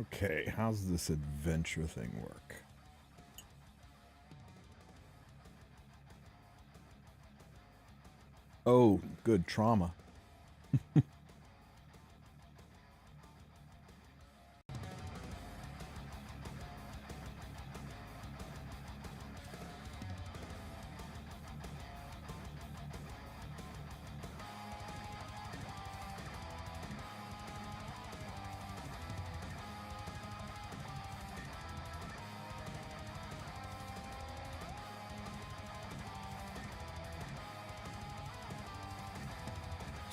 Okay, how's this adventure thing work? Oh, good trauma.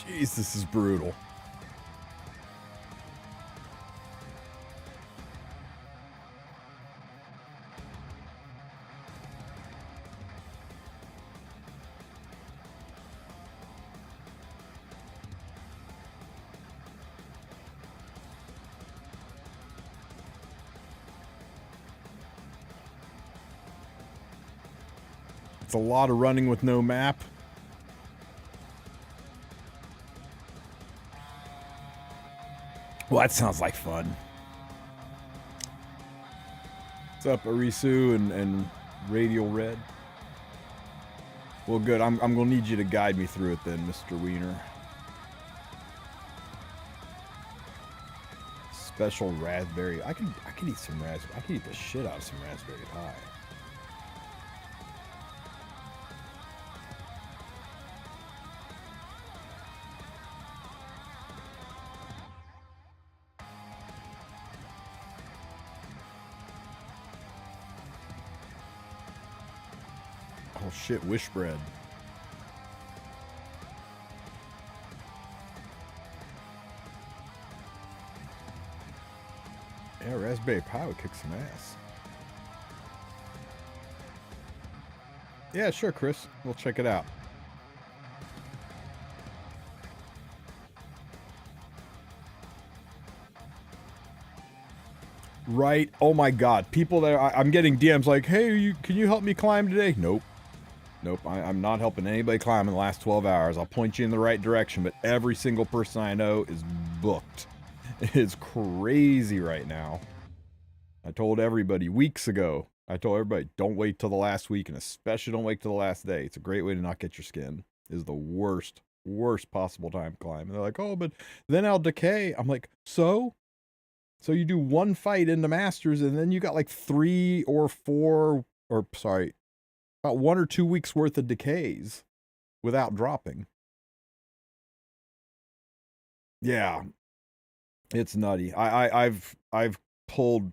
Jeez, this is brutal. It's a lot of running with no map. Well, that sounds like fun. What's up, Arisu and Radial Red? Well, good. I'm gonna need you to guide me through it then, Mr. Wiener. Special raspberry. I could eat some raspberry. I could eat the shit out of some raspberry pie. Oh shit, wish bread. Yeah, raspberry pie would kick some ass. Yeah, sure, Chris. We'll check it out. Right? Oh my god. People that I'm getting DMs like, hey, can you help me climb today? Nope. Nope, I'm not helping anybody climb in the last 12 hours. I'll point you in the right direction, but every single person I know is booked. It's crazy right now. I told everybody weeks ago. I told everybody, don't wait till the last week, and especially don't wait till the last day. It's a great way to not get your skin. It is the worst possible time to climb. And they're like, oh, but then I'll decay. I'm like, so? So you do one fight into Masters, and then you got like 3 or 4, or sorry, about 1 or 2 weeks worth of decays without dropping. Yeah, it's nutty. I've pulled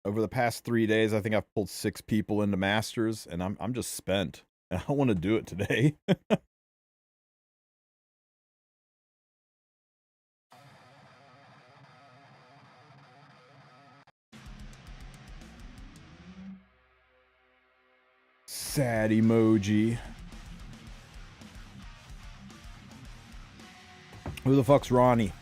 over the past 3 days. I think I've pulled 6 people into Masters, and I'm just spent. I don't want to do it today. Sad emoji. Who the fuck's Ronnie?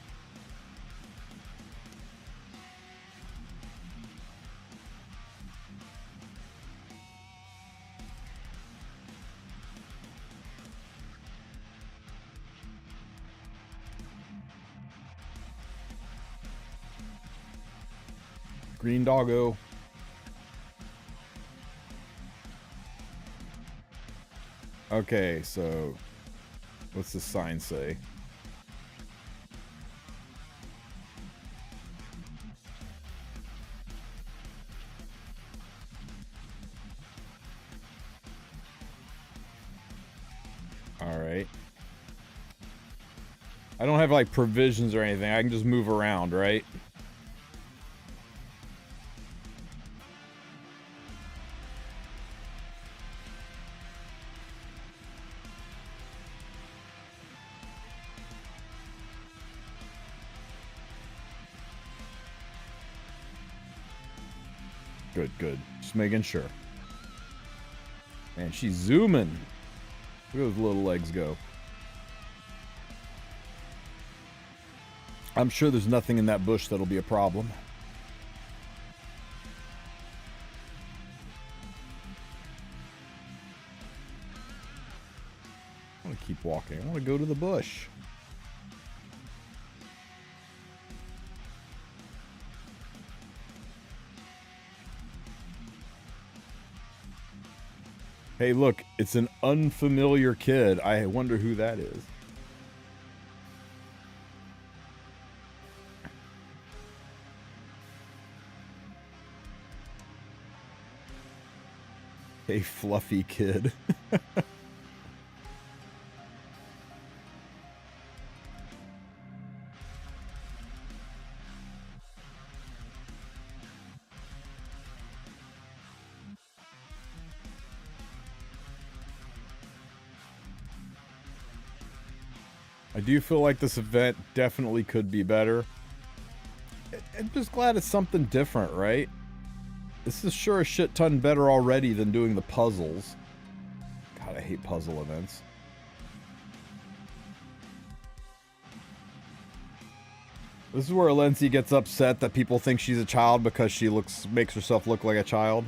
Green doggo. Okay, so what's the sign say? All right. I don't have like provisions or anything. I can just move around, right? Good, good. Just making sure. Man, she's zooming. Look at those little legs go. I'm sure there's nothing in that bush that'll be a problem. I want to keep walking. I want to go to the bush. Hey, look, it's an unfamiliar kid. I wonder who that is. Hey, fluffy kid. I do feel like this event definitely could be better. I'm just glad it's something different, right? This is sure a shit ton better already than doing the puzzles. God, I hate puzzle events. This is where Alency gets upset that people think she's a child because she makes herself look like a child.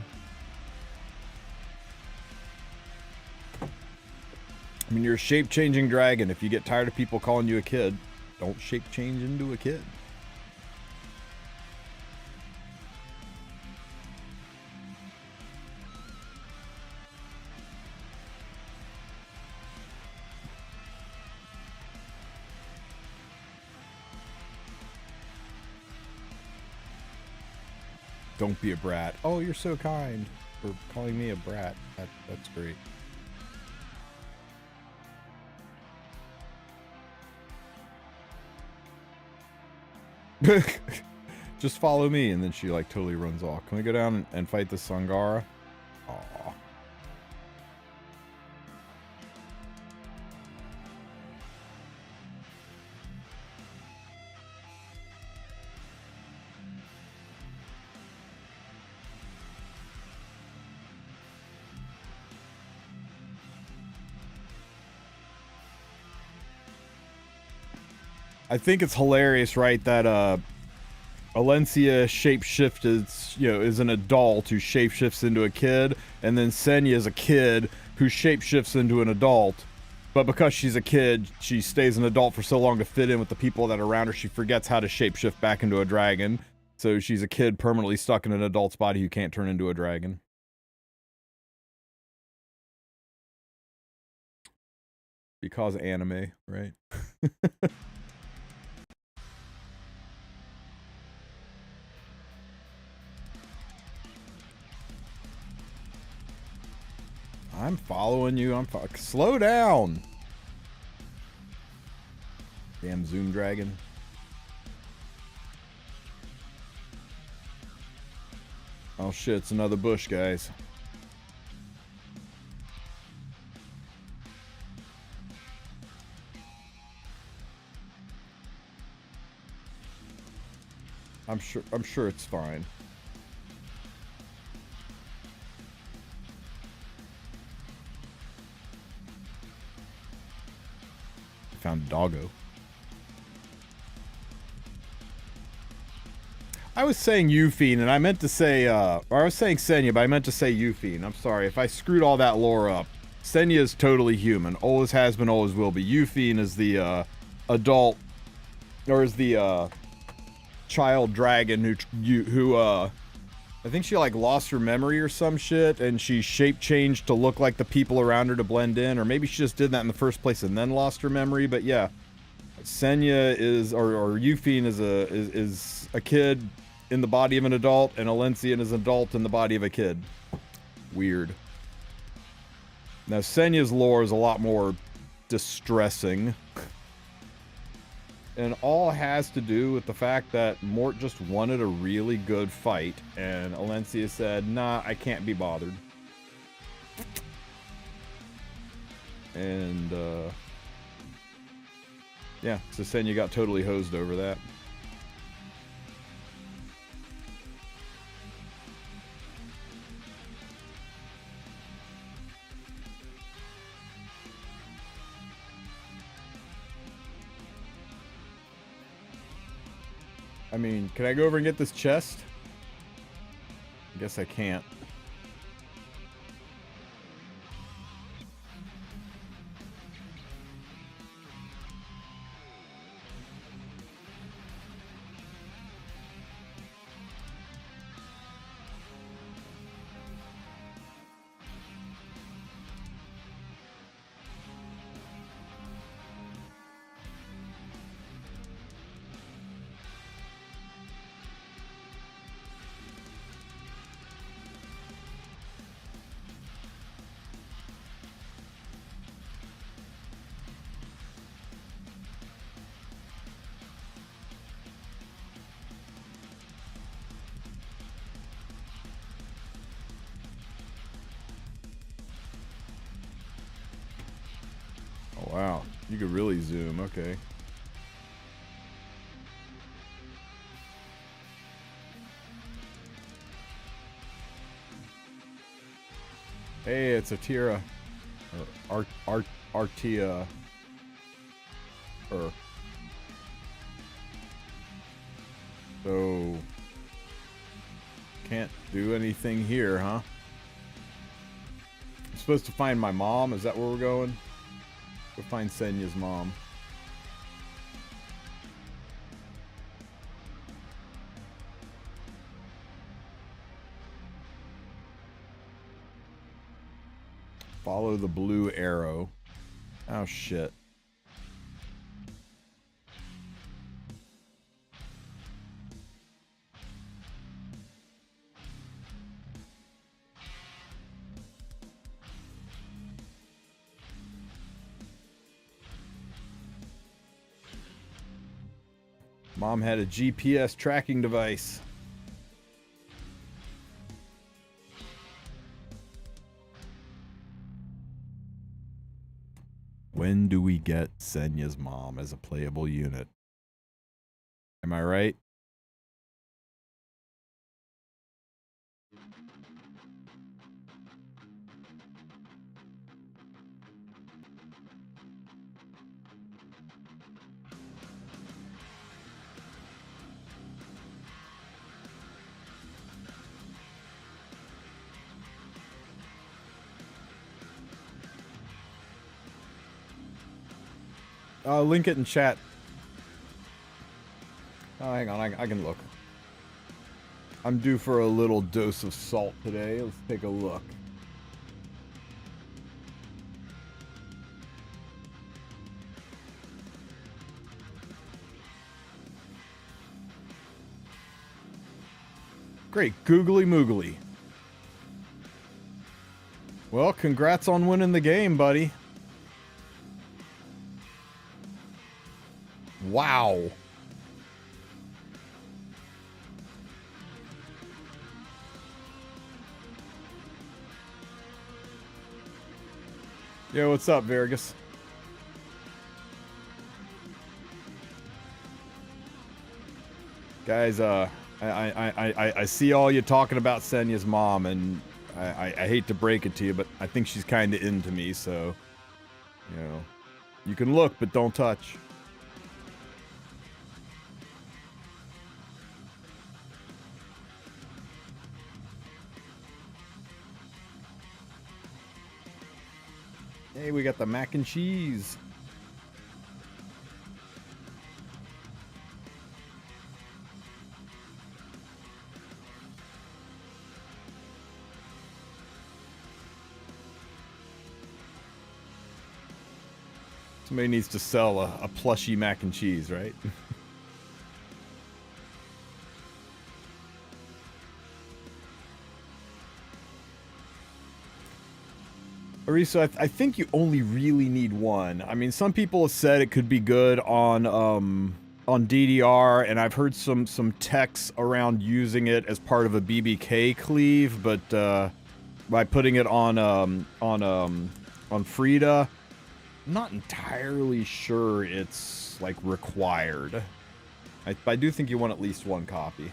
I mean, you're a shape-changing dragon. If you get tired of people calling you a kid, don't shape-change into a kid. Don't be a brat. Oh, you're so kind for calling me a brat. That's great. Just follow me, and then she like totally runs off. Can we go down and fight the Sangara? Aww. I think it's hilarious, right, that Alencia shapeshifted, is an adult who shapeshifts into a kid, and then Senya is a kid who shapeshifts into an adult. But because she's a kid, she stays an adult for so long to fit in with the people that are around her, she forgets how to shapeshift back into a dragon. So she's a kid permanently stuck in an adult's body who can't turn into a dragon. Because anime, right? I'm following you. Slow down. Damn Zoom dragon. Oh shit, it's another bush, guys. I'm sure it's fine. I found a doggo. I was saying Euphine, and I meant to say, or I was saying Senya, but I meant to say Euphine. I'm sorry if I screwed all that lore up. Senya is totally human. Always has been, always will be. Euphine is the, adult, or is the, child dragon who, I think she, like, lost her memory or some shit, and she shape-changed to look like the people around her to blend in, or maybe she just did that in the first place and then lost her memory, but yeah. Senya is, or Euphine is a kid in the body of an adult, and Alencian is an adult in the body of a kid. Weird. Now, Senya's lore is a lot more distressing. And all has to do with the fact that Mort just wanted a really good fight, and Alencia said, nah, I can't be bothered. And, yeah, so Senya got totally hosed over that. I mean, can I go over and get this chest? I guess I can't. Wow, you could really zoom, okay. Hey, it's a Tira. RTA. So, can't do anything here, huh? I'm supposed to find my mom? Is that where we're going? Go find Senya's mom. Follow the blue arrow. Oh, shit. Mom had a GPS tracking device. When do we get Senya's mom as a playable unit? Am I right? Link it in chat. Oh, hang on, I can look. I'm due for a little dose of salt today. Let's take a look. Great, googly moogly. Well, congrats on winning the game, buddy. Wow. Yo, what's up, Vargas? Guys, I see all you talking about Senya's mom, and I hate to break it to you, but I think she's kind of into me, so, you know, you can look, but don't touch. Hey, we got the mac and cheese. Somebody needs to sell a plushy mac and cheese, right? Arisa, I think you only really need one. I mean, some people have said it could be good on DDR, and I've heard some techs around using it as part of a BBK cleave, but by putting it on Frida, I'm not entirely sure it's like required. I do think you want at least one copy.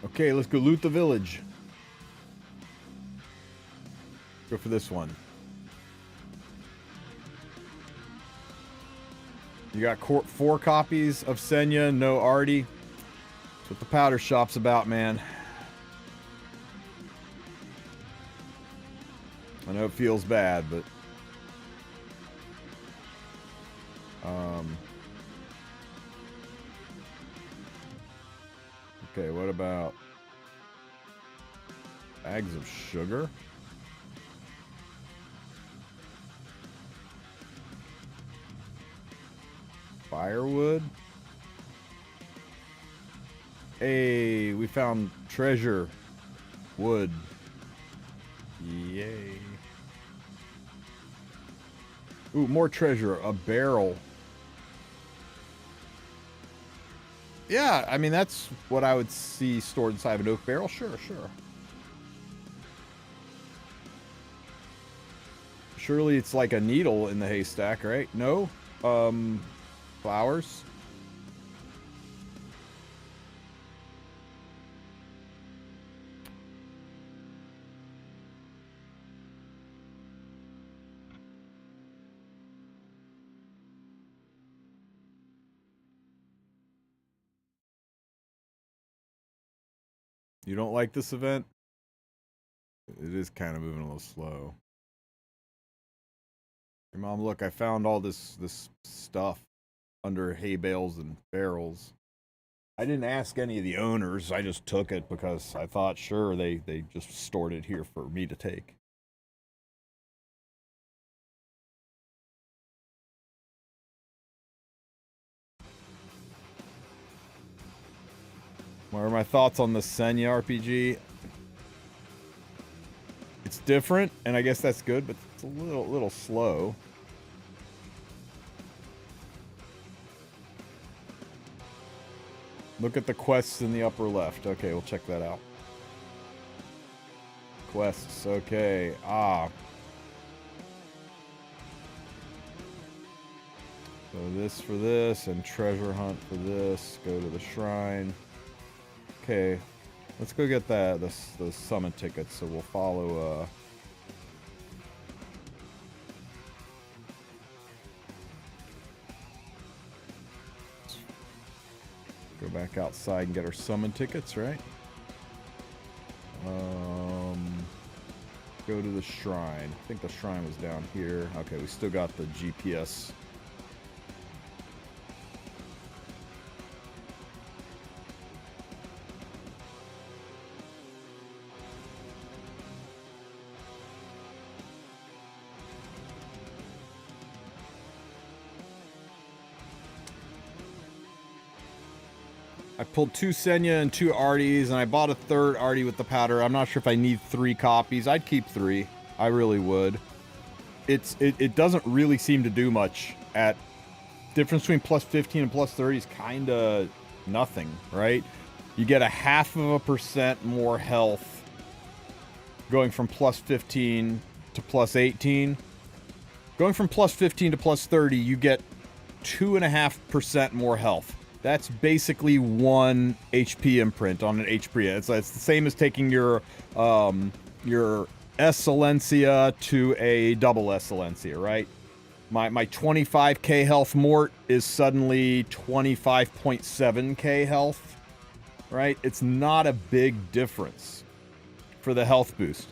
Okay, let's go loot the village. Go for this one. You got 4 copies of Senya, no Artie. That's what the powder shop's about, man. I know it feels bad, but... Okay, what about... bags of sugar? Firewood. Hey, we found treasure. Wood. Yay. Ooh, more treasure. A barrel. Yeah, I mean, that's what I would see stored inside of an oak barrel. Sure, sure. Surely it's like a needle in the haystack, right? No? Flowers? You don't like this event? It is kind of moving a little slow. Hey, Mom, look, I found all this stuff under hay bales and barrels. I didn't ask any of the owners. I just took it because I thought, sure, they just stored it here for me to take. What are my thoughts on the Senya RPG? It's different, and I guess that's good, but it's a little slow. Look at the quests in the upper left. Okay, we'll check that out. Quests, okay. Ah. So this for this, and treasure hunt for this. Go to the shrine. Okay, let's go get the summon tickets. So we'll follow. Go back outside and get our summon tickets, right? Go to the shrine. I think the shrine was down here. Okay, we still got the GPS. I pulled 2 Senya and 2 Arties, and I bought a 3rd Artie with the powder. I'm not sure if I need 3 copies. I'd keep 3. I really would. It doesn't really seem to do much. At difference between plus 15 and plus 30 is kind of nothing, right? You get a 0.5% more health going from plus 15 to plus 18. Going from plus 15 to plus 30, you get 2.5% more health. That's basically 1 HP imprint on an HP. It's the same as taking your Excellencia to a double Excellencia, right? My 25k health mort is suddenly 25.7k health, right? It's not a big difference for the health boost.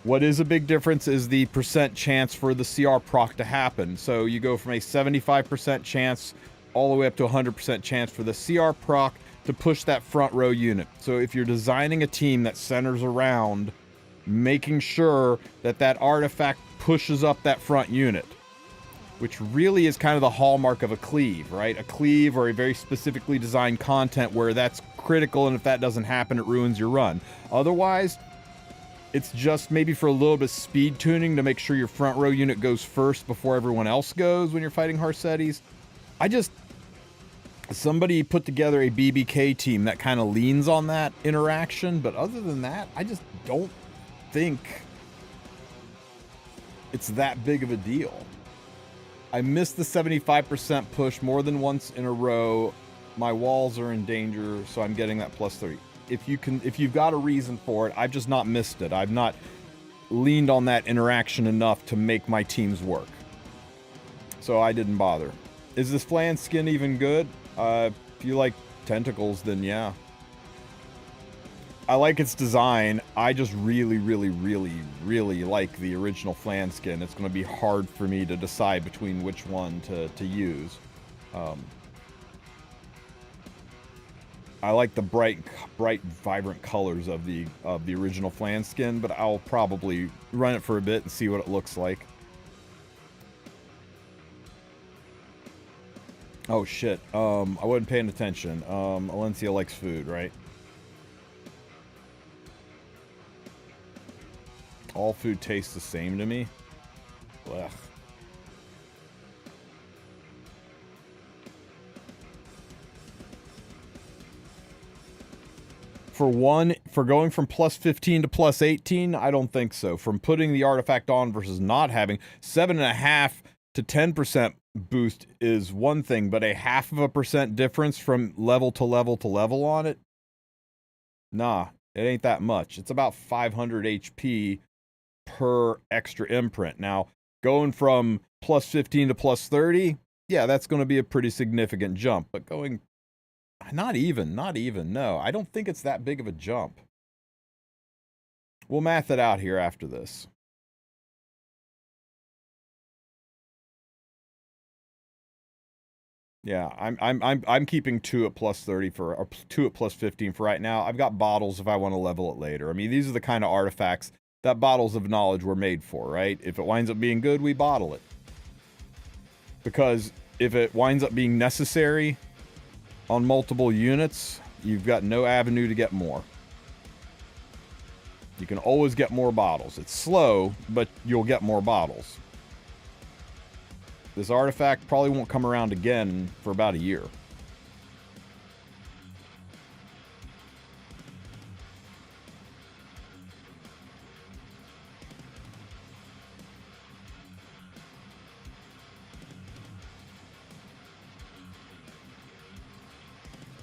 What is a big difference is the percent chance for the CR proc to happen. So you go from a 75% chance all the way up to 100% chance for the CR proc to push that front row unit. So if you're designing a team that centers around making sure that that artifact pushes up that front unit, which really is kind of the hallmark of a cleave, right? A cleave or a very specifically designed content where that's critical, and if that doesn't happen, it ruins your run. Otherwise, it's just maybe for a little bit of speed tuning to make sure your front row unit goes first before everyone else goes when you're fighting Harsetis. Somebody put together a BBK team that kind of leans on that interaction, but other than that, I just don't think it's that big of a deal. I missed the 75% push more than once in a row. My walls are in danger, so I'm getting that plus 30. If you've got a reason for it, I've just not missed it. I've not leaned on that interaction enough to make my teams work. So I didn't bother. Is this flan skin even good? If you like tentacles, then yeah. I like its design. I just really like the original flan skin. It's going to be hard for me to decide between which one to use. I like the bright, vibrant colors of the original flan skin, but I'll probably run it for a bit and see what it looks like. Oh shit. I wasn't paying attention. Alencia likes food, right? All food tastes the same to me. Ugh. For going from plus 15 to plus 18, I don't think so. From putting the artifact on versus not having, 7.5 to 10% boost is one thing, but a 0.5% difference from level to level to level on it? Nah, it ain't that much. It's about 500 HP per extra imprint. Now, going from plus 15 to plus 30, yeah, that's going to be a pretty significant jump. But going, not even, no. I don't think it's that big of a jump. We'll math it out here after this. Yeah, I'm keeping 2 at plus 30 for, or 2 at plus 15 for right now. I've got bottles if I want to level it later. I mean, these are the kind of artifacts that bottles of knowledge were made for, right? If it winds up being good, we bottle it. Because if it winds up being necessary on multiple units, you've got no avenue to get more. You can always get more bottles. It's slow, but you'll get more bottles. This artifact probably won't come around again for about a year.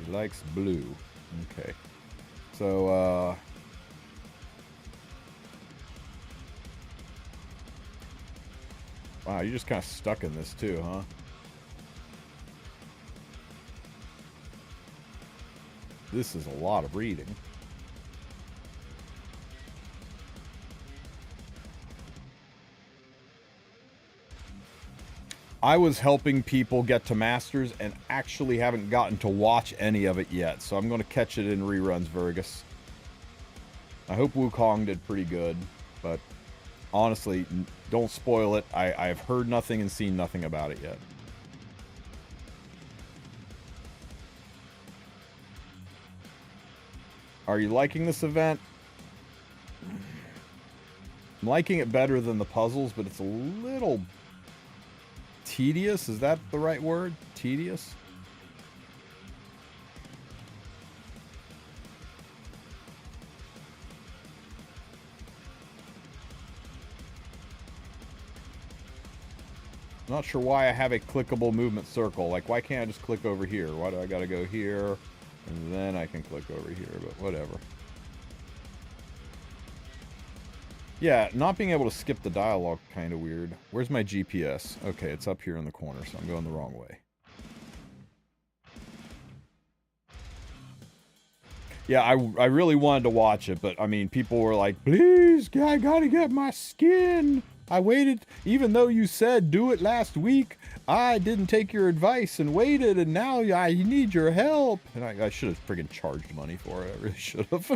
He likes blue. Okay. So, wow, you're just kind of stuck in this too, huh? This is a lot of reading. I was helping people get to Masters and actually haven't gotten to watch any of it yet, so I'm going to catch it in reruns, Vergus. I hope Wukong did pretty good, but honestly, don't spoil it. I've heard nothing and seen nothing about it yet. Are you liking this event? I'm liking it better than the puzzles, but it's a little tedious. Is that the right word? Tedious? I'm not sure why I have a clickable movement circle. Like, why can't I just click over here? Why do I gotta go here? And then I can click over here, but whatever. Yeah, not being able to skip the dialogue kind of weird. Where's my GPS? Okay, it's up here in the corner, so I'm going the wrong way. Yeah, I really wanted to watch it, but I mean, people were like, please, I gotta get my skin. I waited, even though you said do it last week, I didn't take your advice and waited, and now I need your help. And I should have friggin' charged money for it. I really should have.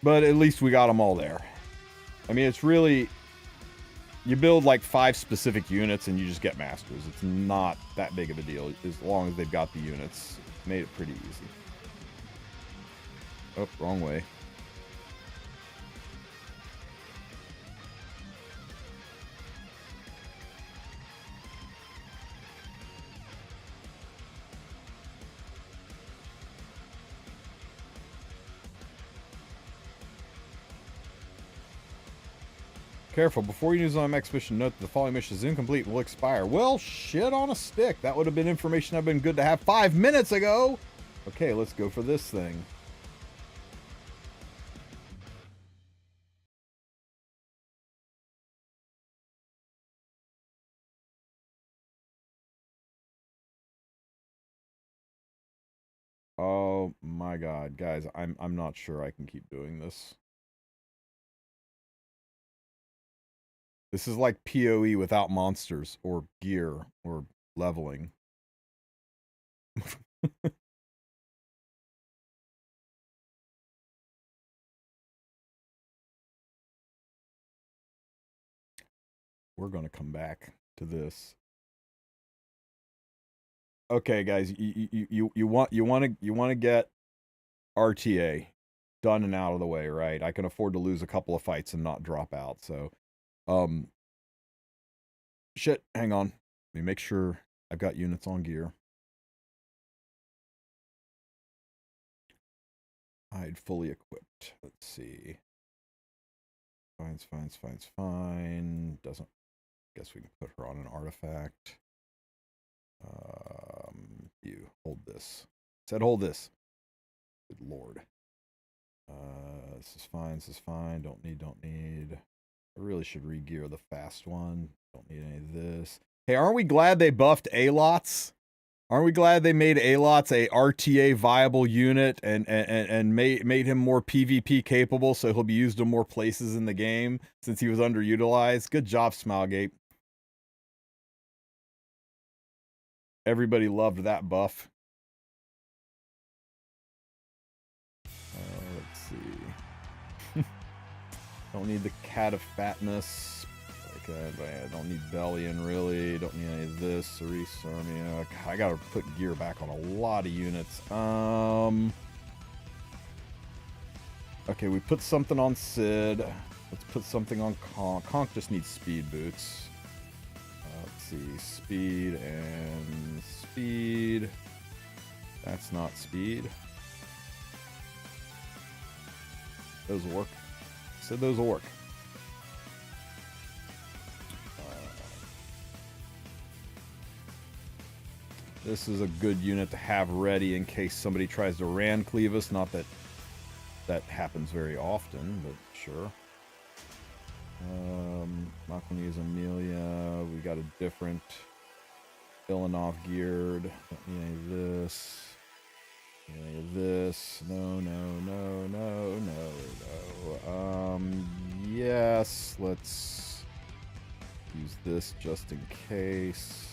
But at least we got them all there. I mean, it's really, you build like 5 specific units and you just get masters. It's not that big of a deal as long as they've got the units. Made it pretty easy. Oh, wrong way. Careful, before you use on expedition, note that the following mission is incomplete and will expire. Well, shit on a stick. That would have been information I've been good to have 5 minutes ago. Okay, let's go for this thing. Oh my god, guys, I'm not sure I can keep doing this. This is like POE without monsters or gear or leveling. We're going to come back to this. Okay, guys, you want to get RTA done and out of the way, right? I can afford to lose a couple of fights and not drop out. So, shit, hang on. Let me make sure I've got units on gear. Hide fully equipped. Let's see. Fine. Doesn't. Guess we can put her on an artifact. You hold this. Said hold this. Good lord. This is fine. Don't need. I really should re-gear the fast one. Don't need any of this. Hey, aren't we glad they buffed A-Lots? Aren't we glad they made A-Lots a RTA viable unit and made him more PvP capable so he'll be used in more places in the game since he was underutilized? Good job, Smilegate. Everybody loved that buff. Let's see. Don't need the Cat of Fatness. I don't need Bellion, really. Don't need any of this. Cerise, Armia. I gotta put gear back on a lot of units. Okay, we put something on Sid. Let's put something on Conk. Conk just needs speed boots. Let's see. Speed and speed. That's not speed. Those will work. Said those will work. This is a good unit to have ready in case somebody tries to ran cleave us. Not that that happens very often, but sure. Not gonna use Amelia. We got a different Ilanov geared. Don't need any of this. Any of this. No. Yes, let's use this just in case.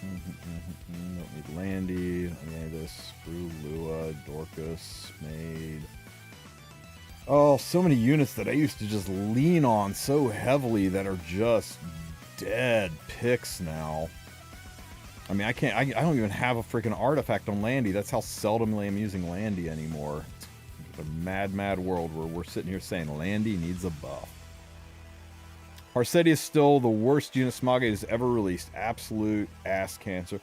Don't need Landy. Don't need any of this. Brew, Lua, Dorcas, Maid. Oh, so many units that I used to just lean on so heavily that are just dead picks now. I mean, I don't even have a freaking artifact on Landy. That's how seldomly I'm using Landy anymore. It's a mad world where we're sitting here saying Landy needs a buff. Harsetti is still the worst unit Smogate has ever released. Absolute ass cancer.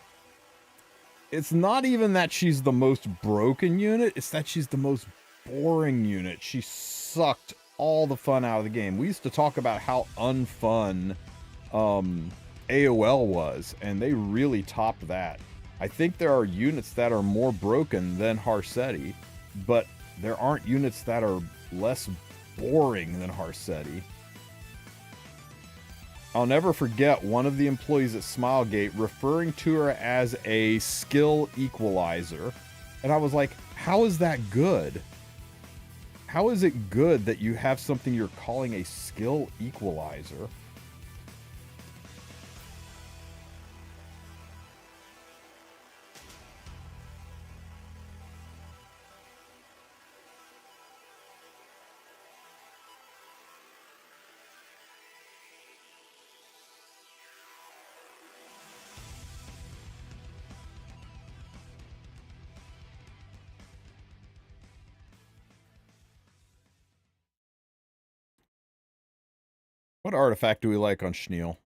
It's not even that she's the most broken unit. It's that she's the most boring unit. She sucked all the fun out of the game. We used to talk about how unfun AOL was, and they really topped that. I think there are units that are more broken than Harsetti, but there aren't units that are less boring than Harsetti. I'll never forget one of the employees at Smilegate referring to her as a skill equalizer. And I was like, how is that good? How is it good that you have something you're calling a skill equalizer? What artifact do we like on Schneal?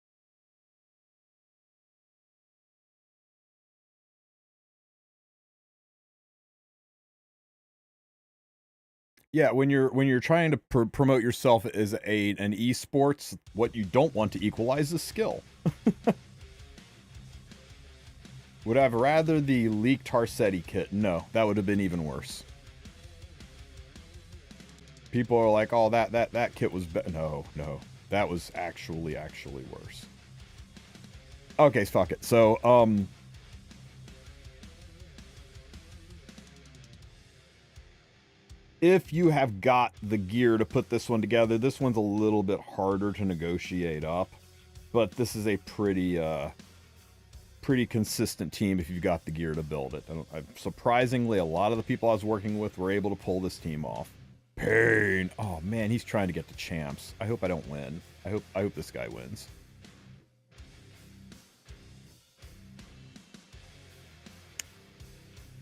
Yeah, when you're trying to promote yourself as an esports, what you don't want to equalize is skill. Would I have rather the leaked Harsetti kit? No, that would have been even worse. People are like, "Oh, that kit was no, that was actually worse." Okay, fuck it. So, if you have got the gear to put this one together, this one's a little bit harder to negotiate up, but this is a pretty consistent team if you've got the gear to build it. Surprisingly, a lot of the people I was working with were able to pull this team off. Pain. Oh man, he's trying to get to champs. I hope I don't win. I hope this guy wins.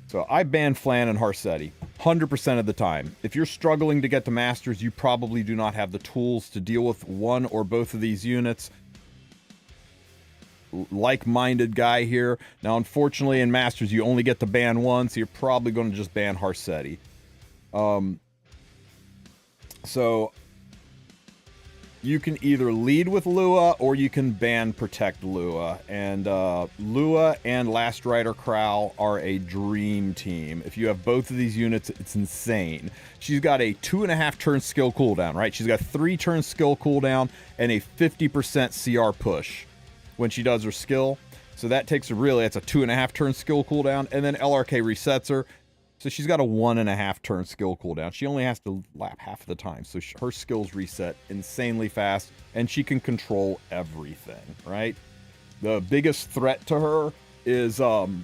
So I ban Flan and Harsetti 100% of the time. If you're struggling to get to Masters, you probably do not have the tools to deal with one or both of these units. Like-minded guy here. Now, unfortunately, in Masters, you only get to ban one, so you're probably going to just ban Harsetti. So you can either lead with Lua or you can ban Protect Lua. And Lua and Last Rider Crow are a dream team. If you have both of these units, it's insane. She's got a 2.5 turn skill cooldown, right? She's got 3 turn skill cooldown and a 50% CR push when she does her skill. So that takes her really, that's a 2.5 turn skill cooldown, and then LRK resets her. So she's got a 1.5 turn skill cooldown. She only has to lap half of the time. So her skills reset insanely fast, and she can control everything, right? The biggest threat to her is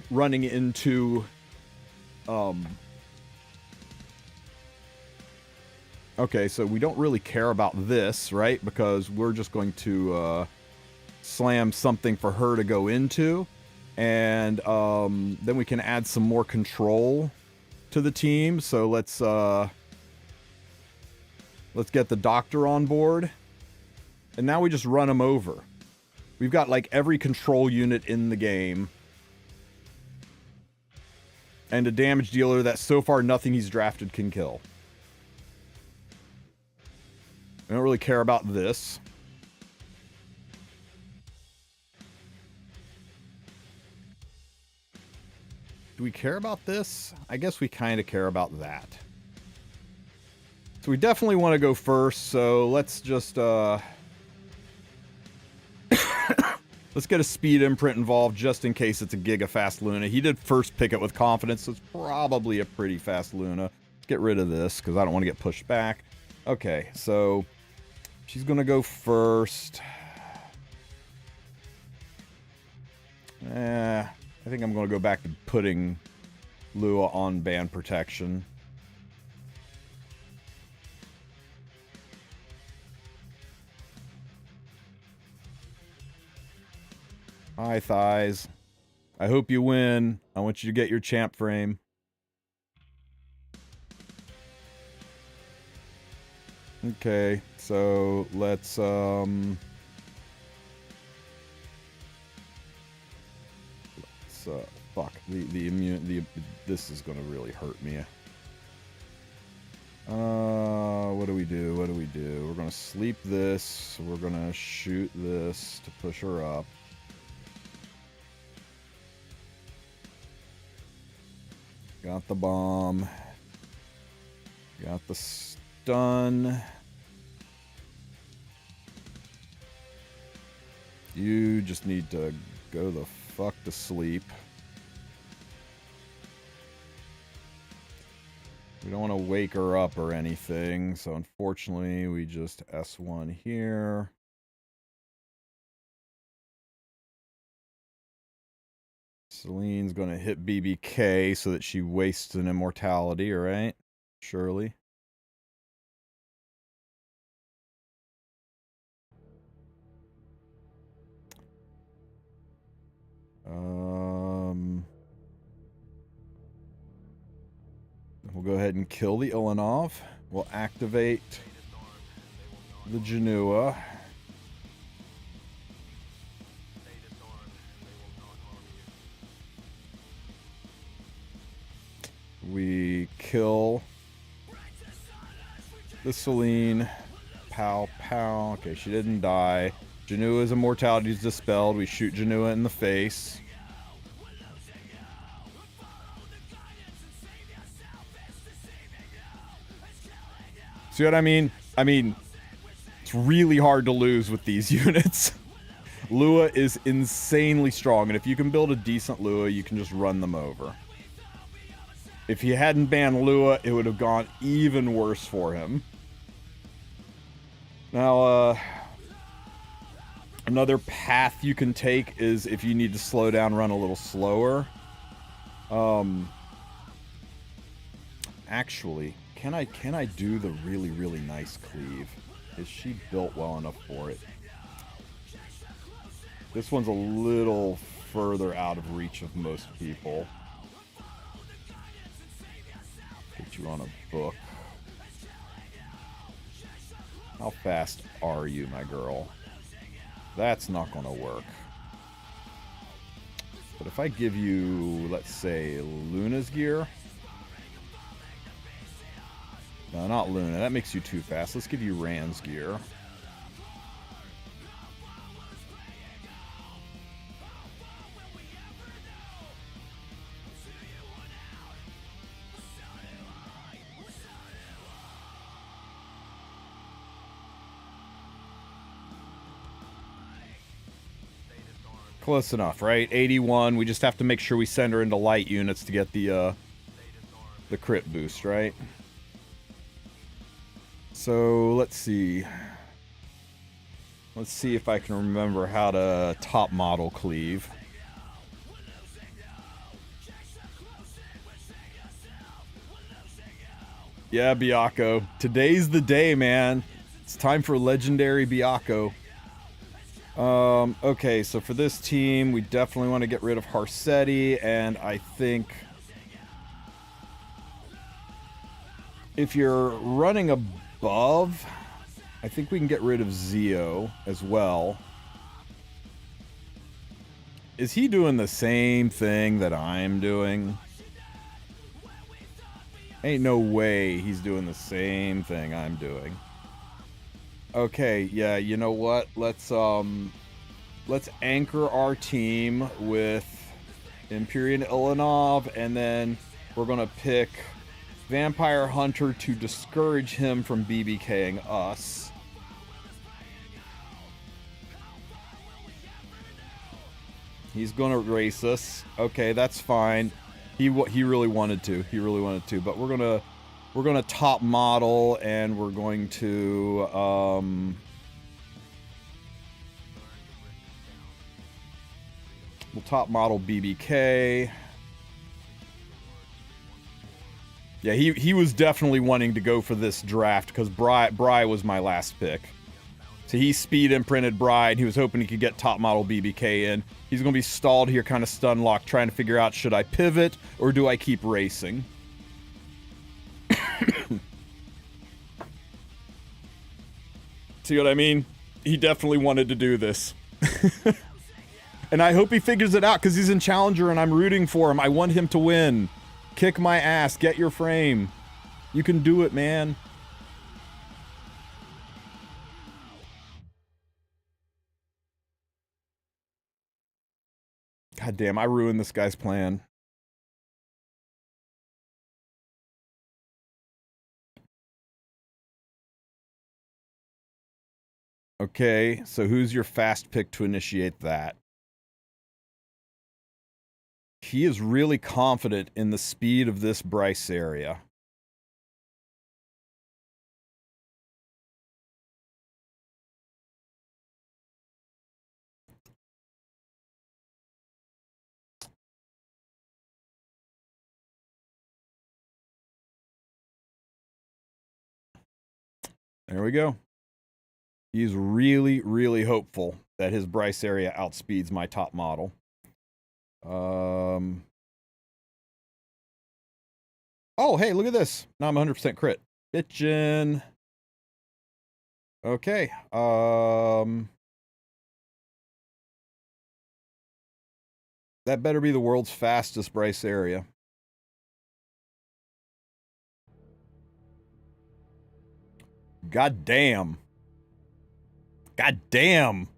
running into... Okay, so we don't really care about this, right? Because we're just going to slam something for her to go into. And then we can add some more control to the team. So let's get the doctor on board, and now we just run him over. We've got like every control unit in the game, and a damage dealer that so far nothing he's drafted can kill. We don't really care about this. Do we care about this? I guess we kind of care about that. So we definitely want to go first, so let's just, let's get a speed imprint involved just in case it's a giga fast Luna. He did first pick it with confidence, so it's probably a pretty fast Luna. Let's get rid of this, because I don't want to get pushed back. Okay, so she's going to go first. I think I'm going to go back to putting Lua on ban protection. Hi, Thighs. I hope you win. I want you to get your champ frame. Okay, so let's fuck, this is gonna really hurt me. What do we do? What do we do? We're gonna sleep this. We're gonna shoot this to push her up. Got the bomb. Got the stun. You just need to go the fuck to sleep. We don't want to wake her up or anything, so unfortunately we just S1 here. Celine's going to hit BBK so that she wastes an immortality, alright? Surely. We'll go ahead and kill the Ilanov. We'll activate the Janua. We kill the Celine. Pow, pow. Okay, she didn't die. Janua's immortality is dispelled. We shoot Janua in the face. See what I mean? I mean, it's really hard to lose with these units. Lua is insanely strong, and if you can build a decent Lua, you can just run them over. If you hadn't banned Lua, it would have gone even worse for him. Now, another path you can take is if you need to slow down, run a little slower. Actually, can I do the really, really nice cleave? Is she built well enough for it? This one's a little further out of reach of most people. put you on a book. How fast are you, my girl? That's not gonna work. But if I give you, let's say, Luna's gear. No, not Luna. That makes you too fast. Let's give you Rand's gear. Close enough, right? 81. We just have to make sure we send her into light units to get the crit boost, right? So, let's see. Let's see if I can remember how to top model cleave. Yeah, Biako. Today's the day, man. It's time for legendary Biako. Okay, so for this team, we definitely want to get rid of Harsetti, and I think if you're running above, I think we can get rid of Zio as well. Is he doing the same thing that I'm doing? Ain't no way he's doing the same thing I'm doing. Okay, yeah, you know what? Let's anchor our team with Empyrean Ilanov, and then we're gonna pick Vampire Hunter to discourage him from BBKing us. He's gonna race us. Okay, that's fine. He really wanted to. He really wanted to. But we're gonna top model, and we're going to we'll top model BBK. Yeah, he was definitely wanting to go for this draft because Bry was my last pick. So he speed imprinted Bride. He was hoping he could get top model BBK in. He's going to be stalled here, kind of stun locked, trying to figure out, should I pivot or do I keep racing? See what I mean? He definitely wanted to do this. And I hope he figures it out because he's in Challenger and I'm rooting for him. I want him to win. Kick my ass. Get your frame. You can do it, man. God damn, I ruined this guy's plan. Okay, so who's your fast pick to initiate that? He is really confident in the speed of this Bryce area. There we go. He's really, really hopeful that his Bryce area outspeeds my top model. Oh, hey, look at this. Now I'm 100% crit. Bitchin'. Okay. That better be the world's fastest Bryce area. God damn. God damn.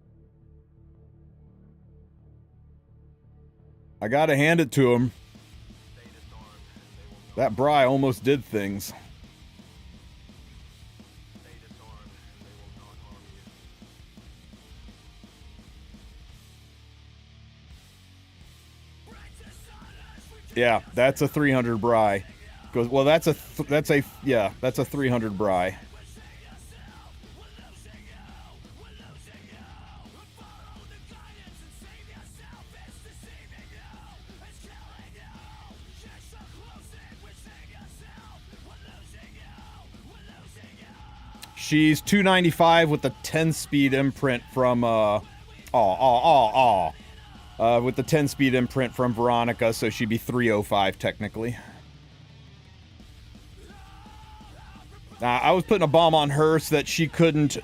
I gotta hand it to him. That Bry almost did things. Yeah, that's a 300 Bry. Goes, well, that's a 300 Bry. She's 295 with the 10-speed imprint from, with the 10-speed imprint from Veronica, so she'd be 305 technically. I was putting a bomb on her so that she couldn't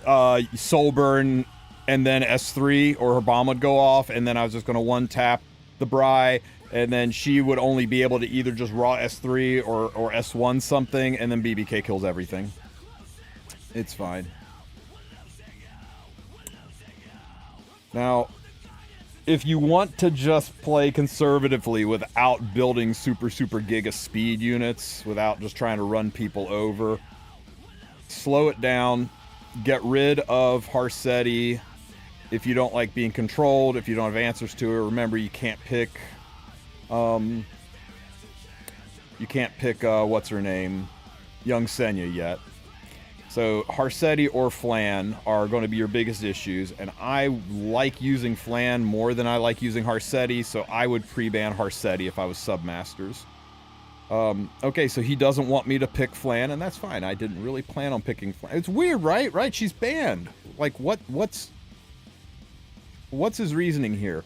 soul burn and then S3, or her bomb would go off, and then I was just going to one-tap the Bri, and then she would only be able to either just raw S3 or S1 something, and then BBK kills everything. It's fine. Now, if you want to just play conservatively without building super giga speed units, without just trying to run people over, slow it down, get rid of Harsetti if you don't like being controlled, if you don't have answers to her. Remember, you can't pick what's her name, young Senya yet. So Harsetti or Flan are going to be your biggest issues, and I like using Flan more than I like using Harsetti, so I would pre-ban Harsetti if I was Submasters. Okay, so he doesn't want me to pick Flan, and that's fine. I didn't really plan on picking Flan. It's weird, right? Right? She's banned. Like, what's his reasoning here?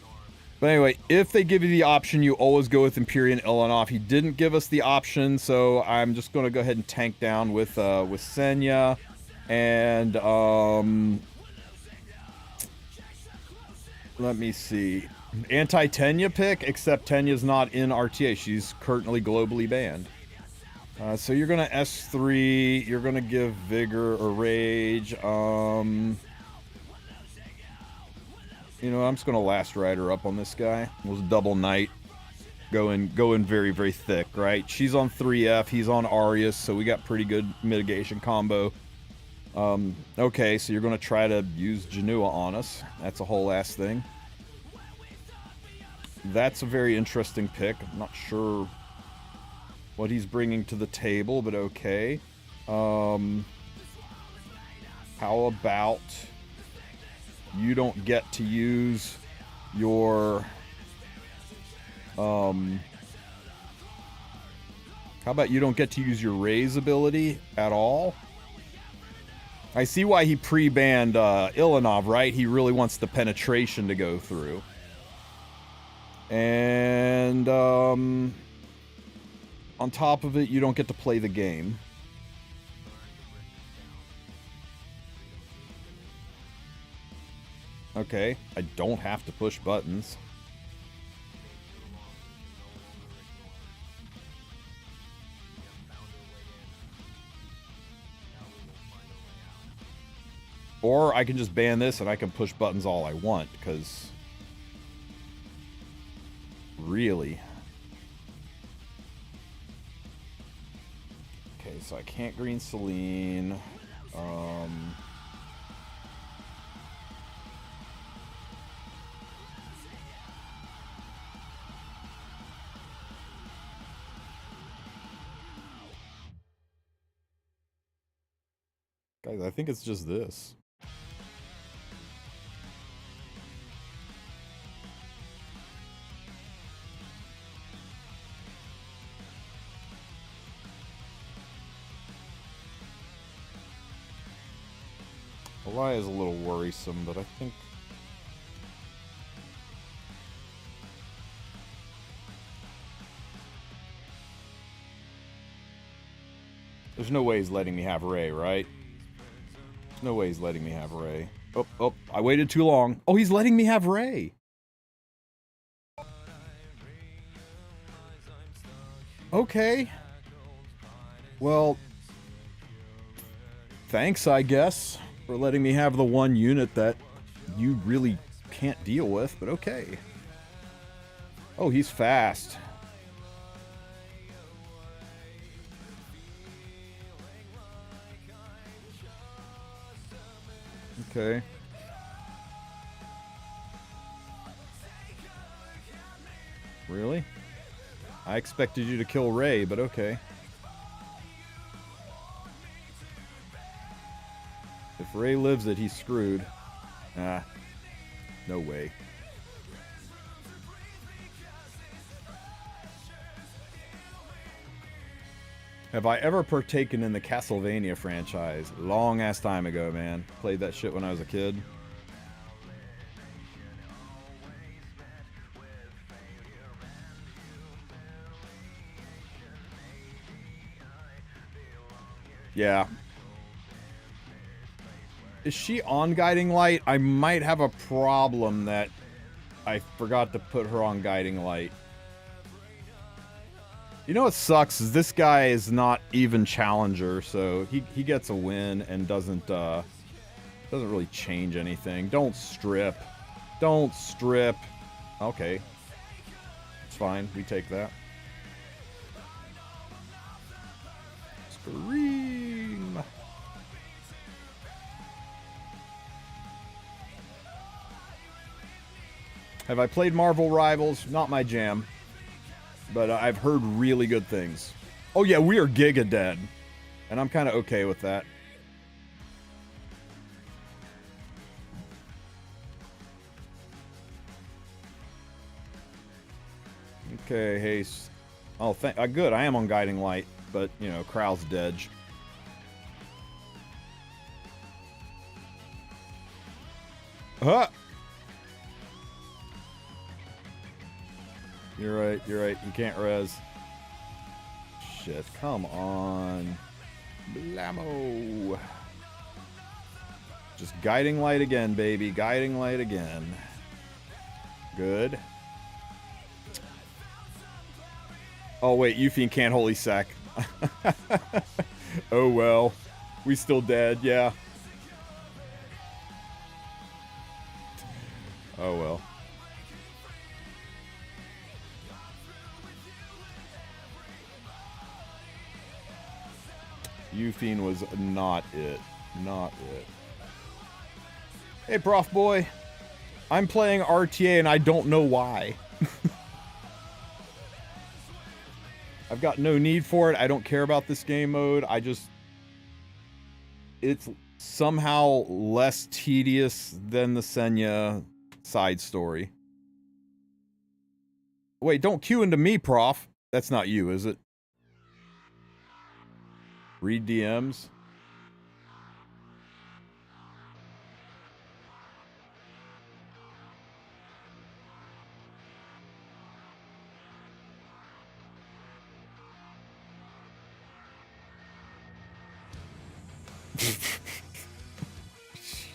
But anyway, if they give you the option, you always go with Empyrean Ilanov. He didn't give us the option, so I'm just going to go ahead and tank down with Senya. And, let me see. Anti-Tenya pick, except Tenya's not in RTA. She's currently globally banned. So you're going to S3. You're going to give Vigor or Rage. You know, I'm just going to Last Rider up on this guy. It was a double Knight. Going very, very thick, right? She's on 3F. He's on Arius, so we got pretty good mitigation combo. Okay, so you're going to try to use Janua on us. That's a whole ass thing. That's a very interesting pick. I'm not sure what he's bringing to the table, but okay. How about you don't get to use your how about you don't get to use your raise ability at all? I see why he pre-banned Ilanov, right? He really wants the penetration to go through. And on top of it, you don't get to play the game. Okay, I don't have to push buttons. Or I can just ban this and I can push buttons all I want, because really. Okay, so I can't green Celine. Guys, I think it's just this. Ally is a little worrisome, but I think there's no way he's letting me have Ray, right? There's no way he's letting me have Ray. Oh, I waited too long. Oh, he's letting me have Ray. Okay. Well, thanks, I guess, for letting me have the one unit that you really can't deal with, but okay. Oh, he's fast. Okay. Really? I expected you to kill Ray, but okay. If Ray lives it, he's screwed. Ah. No way. Have I ever partaken in the Castlevania franchise? Long ass time ago, man. Played that shit when I was a kid. Yeah. Is she on Guiding Light? I might have a problem that I forgot to put her on Guiding Light. You know what sucks is this guy is not even challenger, so he gets a win and doesn't really change anything. Don't strip. Don't strip. Okay. It's fine. We take that. Scream. Have I played Marvel Rivals? Not my jam. But I've heard really good things. Oh yeah, we are giga dead. And I'm kind of okay with that. Okay, Haste. Oh, good. I am on Guiding Light. But, you know, Kral's dead. Huh! You're right, you're right. You can't res. Shit, come on. Blammo. Just Guiding Light again, baby. Guiding Light again. Good. Oh, wait, Euphine can't Holy Sack. Oh, well. We still dead, yeah. Oh, well. Euphine was not it. Not it. Hey, Prof Boy. I'm playing RTA and I don't know why. I've got no need for it. I don't care about this game mode. It's somehow less tedious than the Senya side story. Wait, don't queue into me, Prof. That's not you, is it? Read DMs.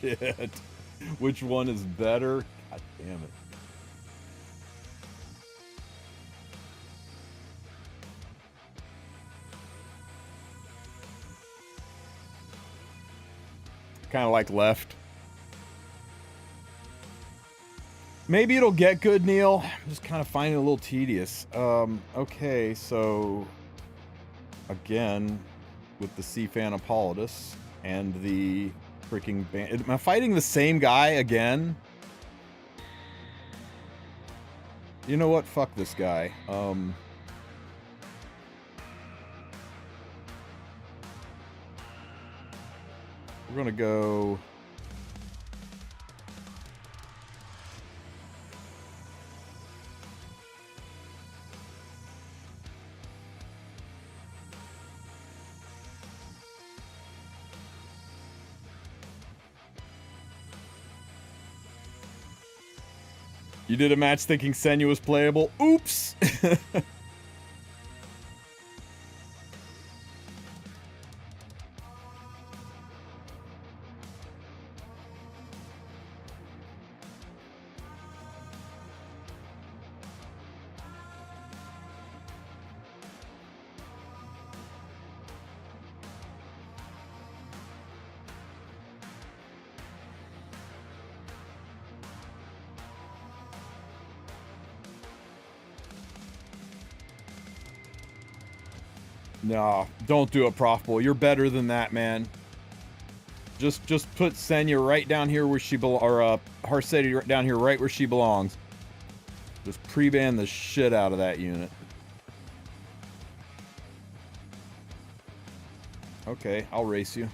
Shit. Which one is better? God damn it. Kind of like left. Maybe it'll get good, Neil. I'm just kind of finding it a little tedious. Okay, so again, with the C-Fan Apolotus and the freaking band. Am I fighting the same guy again? You know what? Fuck this guy. We're gonna go... You did a match thinking Senya was playable. Oops! No, don't do it, Prof Boy. You're better than that, man. Just put Senya right down here where she Harceti right down here, right where she belongs. Just pre-ban the shit out of that unit. Okay, I'll race you.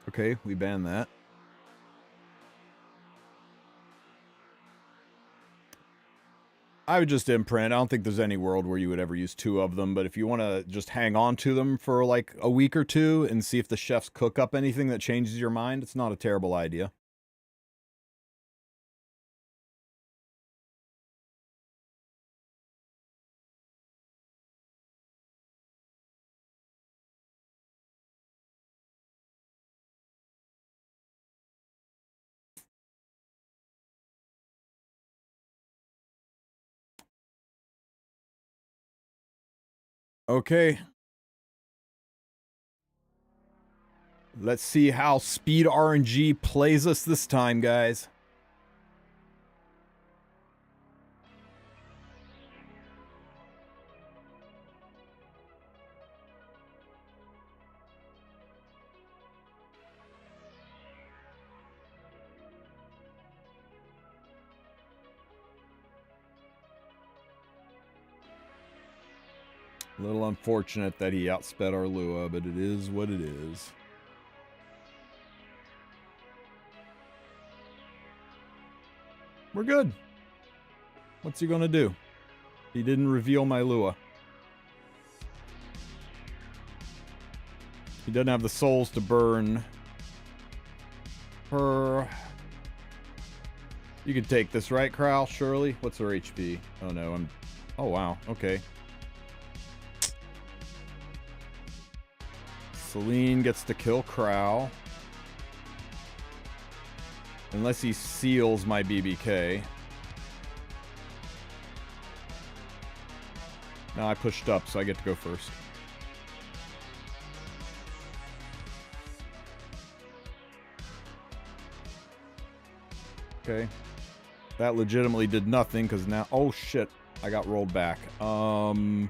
Okay, we ban that. I would just imprint. I don't think there's any world where you would ever use 2 of them, but if you want to just hang on to them for like a week or 2 and see if the chefs cook up anything that changes your mind, it's not a terrible idea. Okay. Let's see how speed RNG plays us this time, guys. A little unfortunate that he outsped our Lua, but it is what it is. We're good. What's he gonna do? He didn't reveal my Lua. He doesn't have the souls to burn her. You can take this, right, Kral? Surely? What's her HP? Oh, no, I'm... Oh, wow. Okay. Celine gets to kill Kral. Unless he seals my BBK. Now I pushed up, so I get to go first. Okay. That legitimately did nothing, because now... Oh, shit. I got rolled back. Well,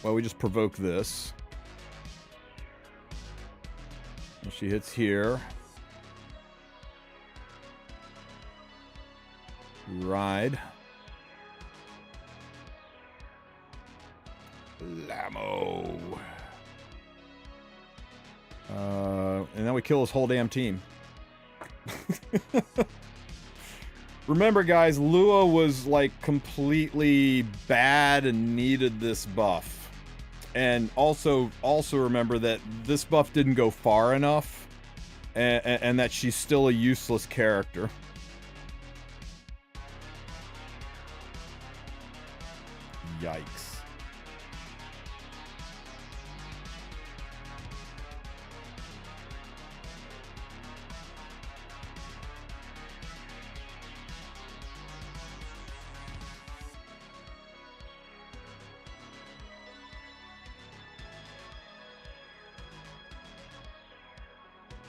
we just provoke this. And she hits here. Ride. Lamo. And then we kill his whole damn team. Remember, guys, Lua was like completely bad and needed this buff. And also remember that this buff didn't go far enough, and that she's still a useless character. Yikes.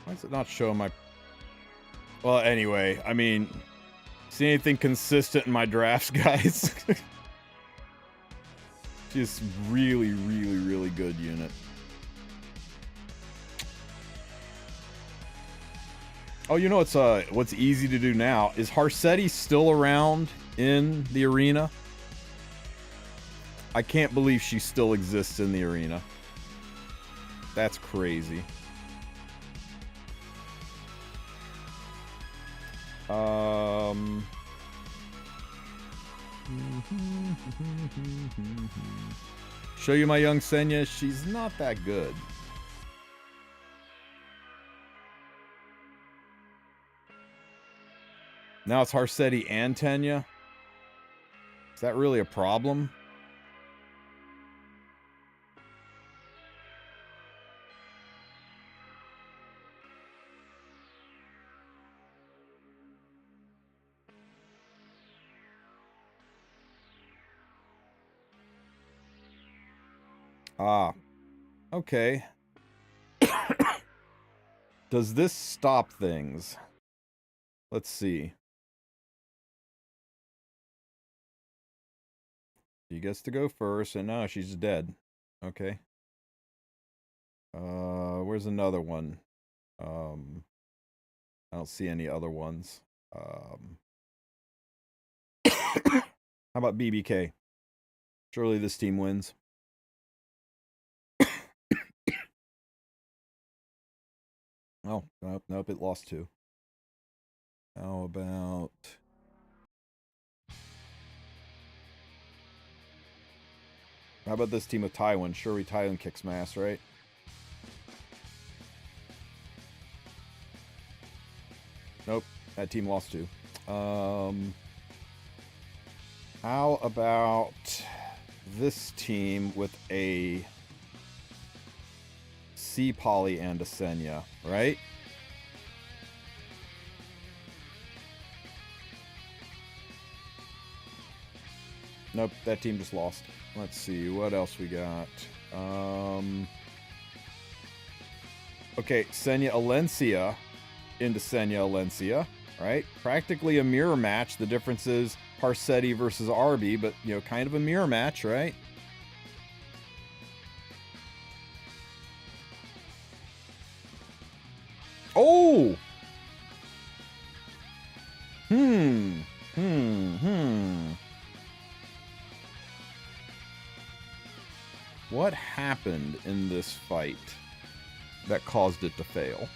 Why does it not show my... Well, anyway, I mean, see anything consistent in my drafts, guys? Just really, really, really good unit. Oh, you know what's easy to do now? Is Harsetti still around in the arena? I can't believe she still exists in the arena. That's crazy. Show you my young Senya. She's not that good. Now it's Harsetti and Tenya. Is that really a problem? Ah, okay. Does this stop things? Let's see. He gets to go first, and now she's dead. Okay. Where's another one? I don't see any other ones. How about BBK? Surely this team wins. Oh, nope, nope, it lost 2. How about... How about this team with Tywin? Surely Tywin kicks my ass, right? Nope, that team lost 2. How about this team with a C Poly and a Senya, right? Nope, that team just lost. Let's see, what else we got? Okay, Senya Alencia into Senya Alencia, right? Practically a mirror match. The difference is Harsetti versus Arby, but, you know, kind of a mirror match, right? Oh! What happened in this fight that caused it to fail?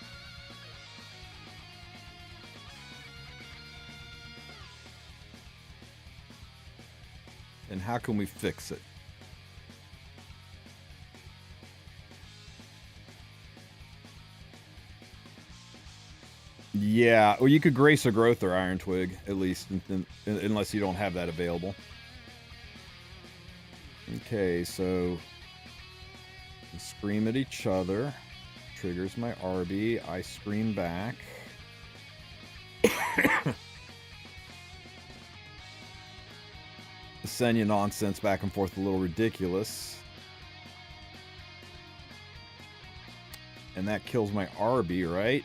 And how can we fix it? Yeah, well, you could Grace a Growth or Iron Twig, at least, unless you don't have that available. Okay, so... we scream at each other. Triggers my RB. I scream back. The Senya nonsense back and forth a little ridiculous. And that kills my RB, right?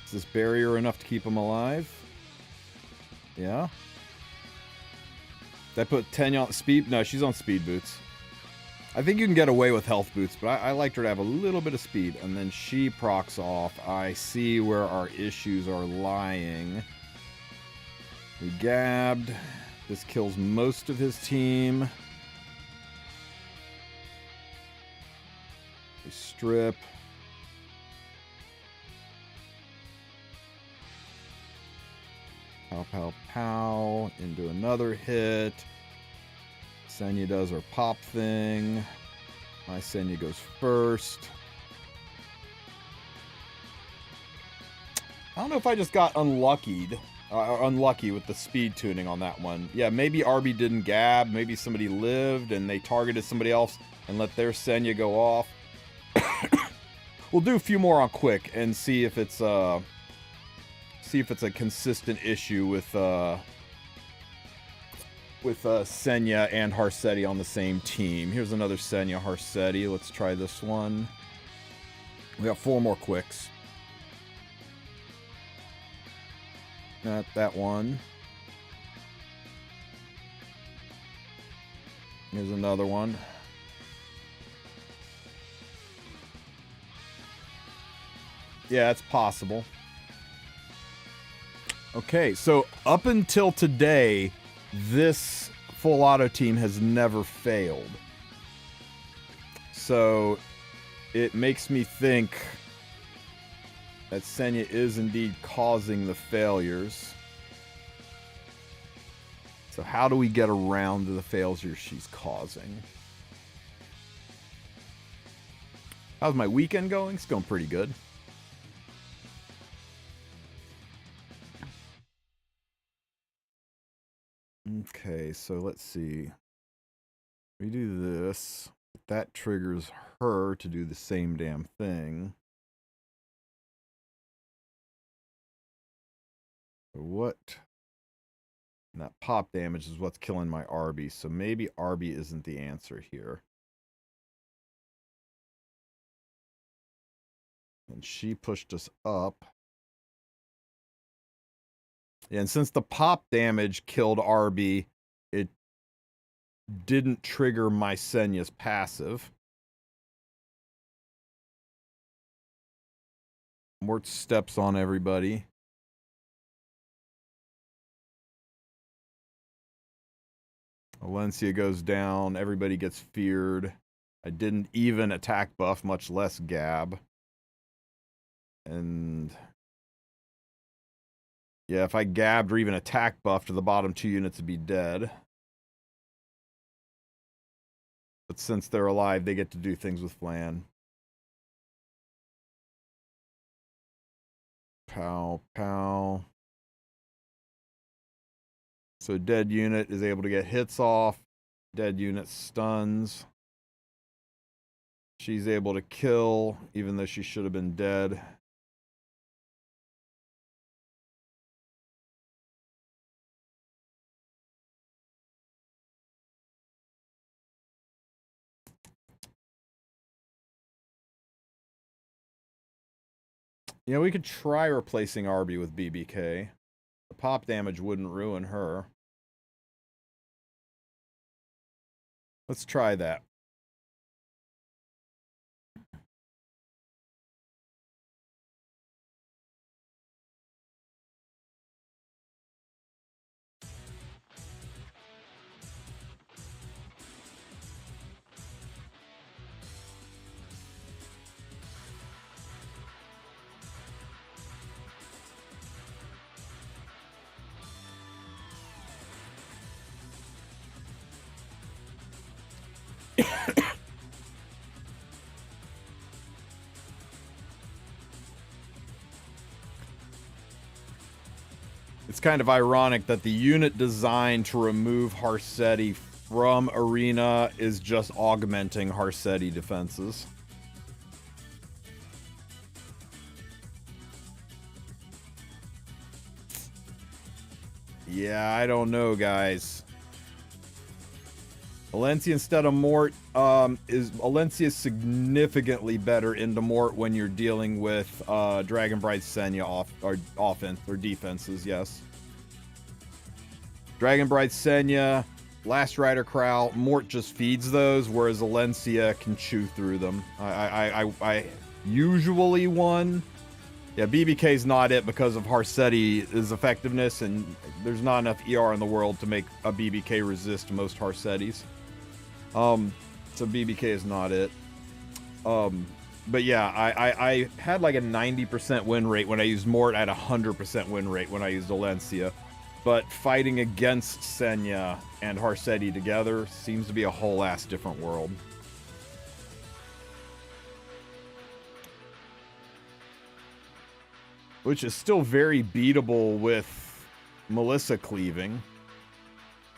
Is this barrier enough to keep him alive? Yeah. Did I put Tenya on speed? No, she's on speed boots. I think you can get away with health boots, but I liked her to have a little bit of speed. And then she procs off. I see where our issues are lying. We gabbed. This kills most of his team. We strip. Pow, pow, pow. Into another hit. Senya does her pop thing. My Senya goes first. I don't know if I just got unlucky with the speed tuning on that one. Yeah, maybe RB didn't gab. Maybe somebody lived and they targeted somebody else and let their Senya go off. We'll do a few more on quick and see if it's a consistent issue with Senya and Harsetti on the same team. Here's another Senya Harsetti. Let's try this one. We got 4 more quicks. Not that one. Here's another one. Yeah, it's possible. Okay, so up until today, this full auto team has never failed. So it makes me think that Senya is indeed causing the failures. So how do we get around the failures she's causing? How's my weekend going? It's going pretty good. Okay, so let's see. We do this. That triggers her to do the same damn thing. What? And that pop damage is what's killing my RB. So maybe RB isn't the answer here. And she pushed us up. Yeah, and since the pop damage killed RB, it didn't trigger my Senya's passive. Mort steps on everybody. Alencia goes down. Everybody gets feared. I didn't even attack buff, much less gab. And yeah, if I gabbed or even attack buff to the bottom 2 units would be dead. But since they're alive, they get to do things with Flan. Pow, pow. So dead unit is able to get hits off. Dead unit stuns. She's able to kill, even though she should have been dead. Yeah, we could try replacing Arby with BBK. The pop damage wouldn't ruin her. Let's try that. It's kind of ironic that the unit designed to remove Harsetti from Arena is just augmenting Harsetti defenses. Yeah, I don't know, guys. Alencia instead of Mort, Alencia is significantly better into Mort when you're dealing with Dragonbright Senya offense or defenses, yes. Dragonbright Senya, Last Rider Crow, Mort just feeds those, whereas Alencia can chew through them. I usually won. Yeah, BBK's not it because of Harsetti's effectiveness, and there's not enough ER in the world to make a BBK resist most Harsettis. So BBK is not it. But yeah, I had like a 90% win rate when I used Mort, at 100% win rate when I used Alencia. But fighting against Senya and Harsetti together seems to be a whole ass different world. Which is still very beatable with Melissa cleaving.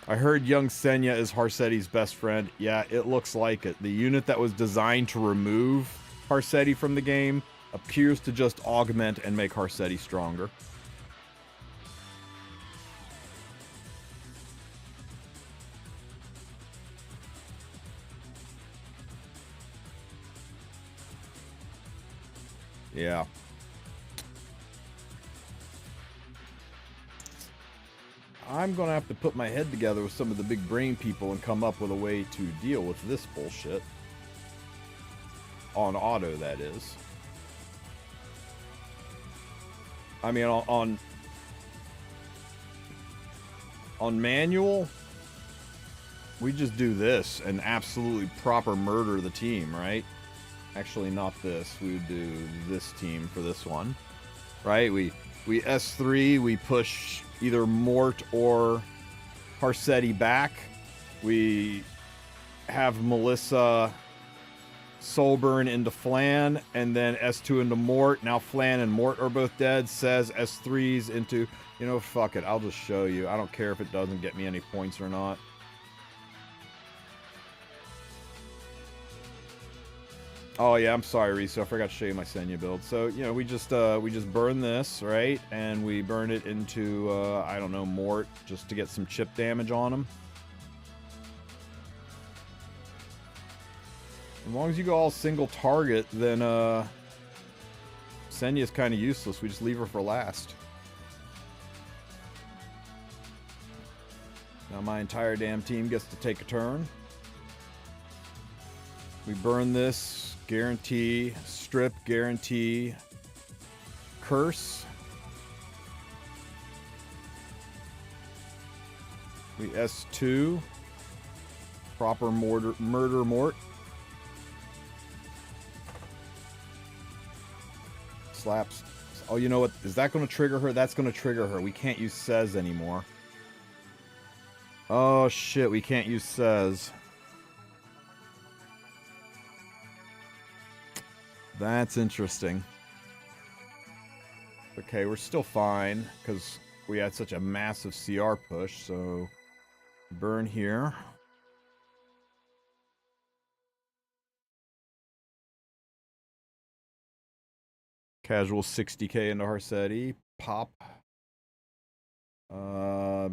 I heard young Senya is Harsetti's best friend. Yeah, it looks like it. The unit that was designed to remove Harsetti from the game appears to just augment and make Harsetti stronger. Yeah. I'm gonna have to put my head together with some of the big brain people and come up with a way to deal with this bullshit. On auto, that is. I mean, on manual, we just do this and absolutely proper murder the team, right? Actually, not this. We would do this team for this one, right? We S3, we push either Mort or Harsetti back. We have Melissa Soulburn into Flan, and then S2 into Mort. Now Flan and Mort are both dead. Says S3's into, you know, fuck it. I'll just show you. I don't care if it doesn't get me any points or not. Oh yeah, I'm sorry, Riso. I forgot to show you my Senya build. So, you know, we just burn this, right? And we burn it into I don't know, Mort, just to get some chip damage on him. As long as you go all single target, then Senya's kind of useless. We just leave her for last. Now my entire damn team gets to take a turn. We burn this, guarantee, strip, guarantee, curse. We S2, proper murder Mort. slaps. Oh, you know what? Is that going to trigger her? That's going to trigger her. We can't use says anymore. Oh, shit. We can't use says. That's interesting. Okay, we're still fine, because we had such a massive CR push, so... Burn here. Casual 60k into Harsetti. Pop.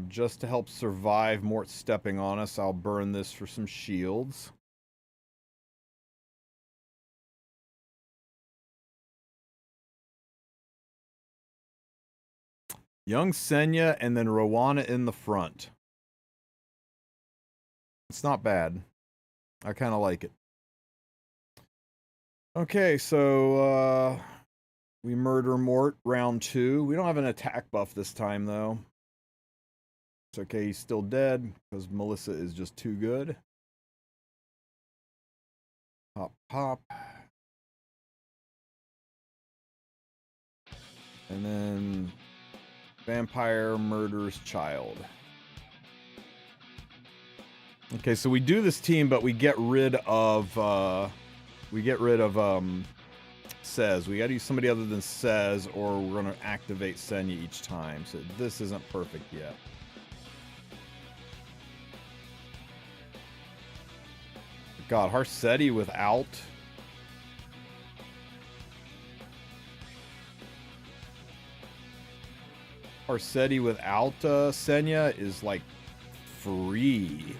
Just to help survive Mort stepping on us, I'll burn this for some shields. Young Senya and then Rowana in the front. It's not bad. I kind of like it. Okay, so we murder Mort round 2. We don't have an attack buff this time, though. It's okay, he's still dead, because Melissa is just too good. Pop, pop. And then... Vampire murders child. Okay, so we do this team, but we get rid of Says. We gotta use somebody other than Says, or we're gonna activate Senya each time. So this isn't perfect yet. God, Harsetti without... Harsetti without Senya is like free.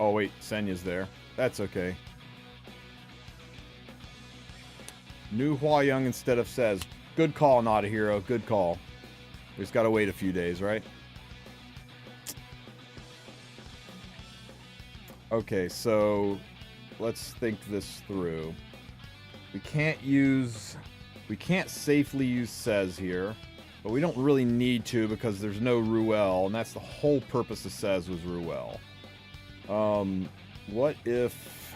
Oh wait, Senya's there. That's okay. New Hua Young instead of Says. Good call, not a hero. Good call. We just gotta wait a few days, right? Okay, so let's think this through. We can't safely use Says here, but we don't really need to because there's no Ruel, and that's the whole purpose of Says was Ruel. What if...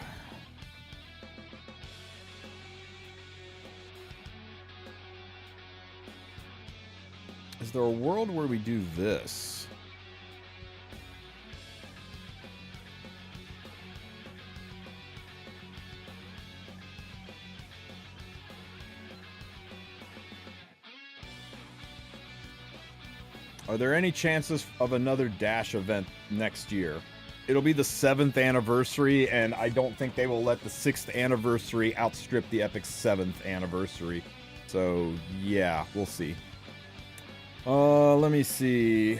Is there a world where we do this? Are there any chances of another Dash event next year? It'll be the 7th anniversary, and I don't think they will let the 6th anniversary outstrip the Epic's 7th anniversary. So, yeah, we'll see. Let me see.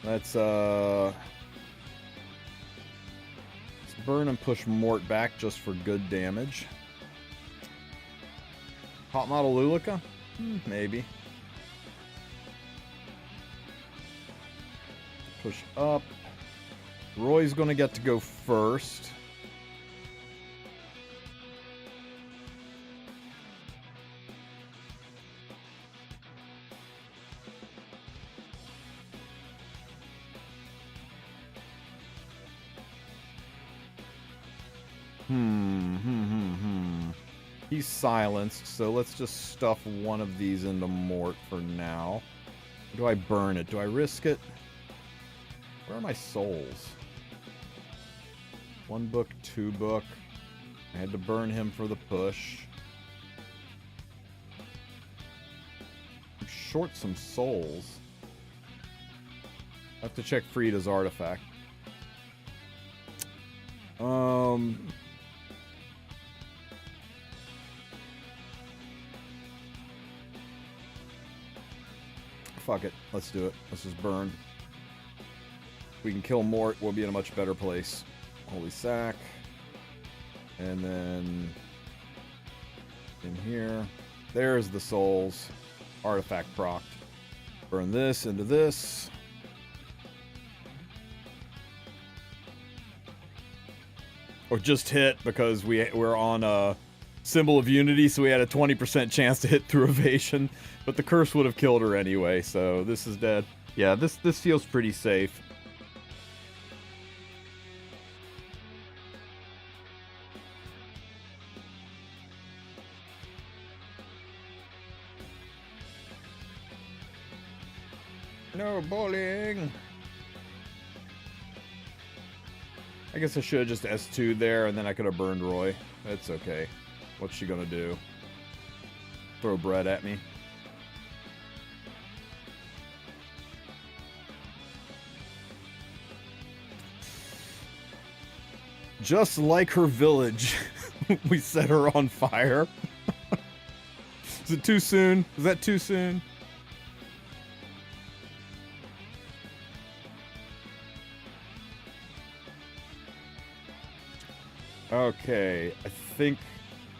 Let's burn and push Mort back just for good damage. Hot model Lulika? Maybe. Push up. Roy's gonna get to go first. He's silenced, so let's just stuff one of these into Mort for now. Do I burn it? Do I risk it? Where are my souls? 1 book, 2 book. I had to burn him for the push. I'm short some souls. I have to check Frida's artifact. Fuck it. Let's do it. Let's just burn. If we can kill Mort, we'll be in a much better place. Holy sack. And then in here. There's the souls. Artifact procced. Burn this into this. Or just hit because we're on a symbol of unity, so we had a 20% chance to hit through evasion. But the curse would have killed her anyway, so this is dead. Yeah, this feels pretty safe. No bullying. I guess I should have just S2'd there, and then I could have burned Roy. That's okay. What's she gonna do? Throw bread at me? Just like her village, we set her on fire. Is it too soon? Is that too soon? Okay, I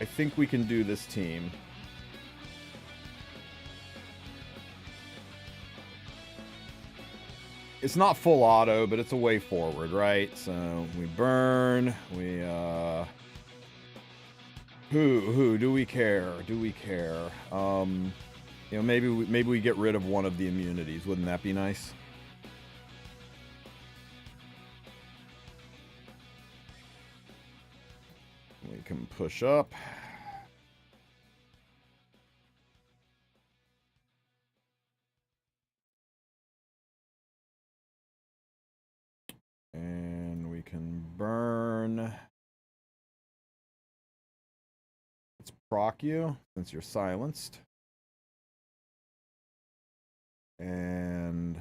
think we can do this team. It's not full auto, but it's a way forward, right? So we burn, we who do we care? Do we care? You know, maybe we get rid of one of the immunities. Wouldn't that be nice? We can push up. And we can burn. Let's proc you since you're silenced. And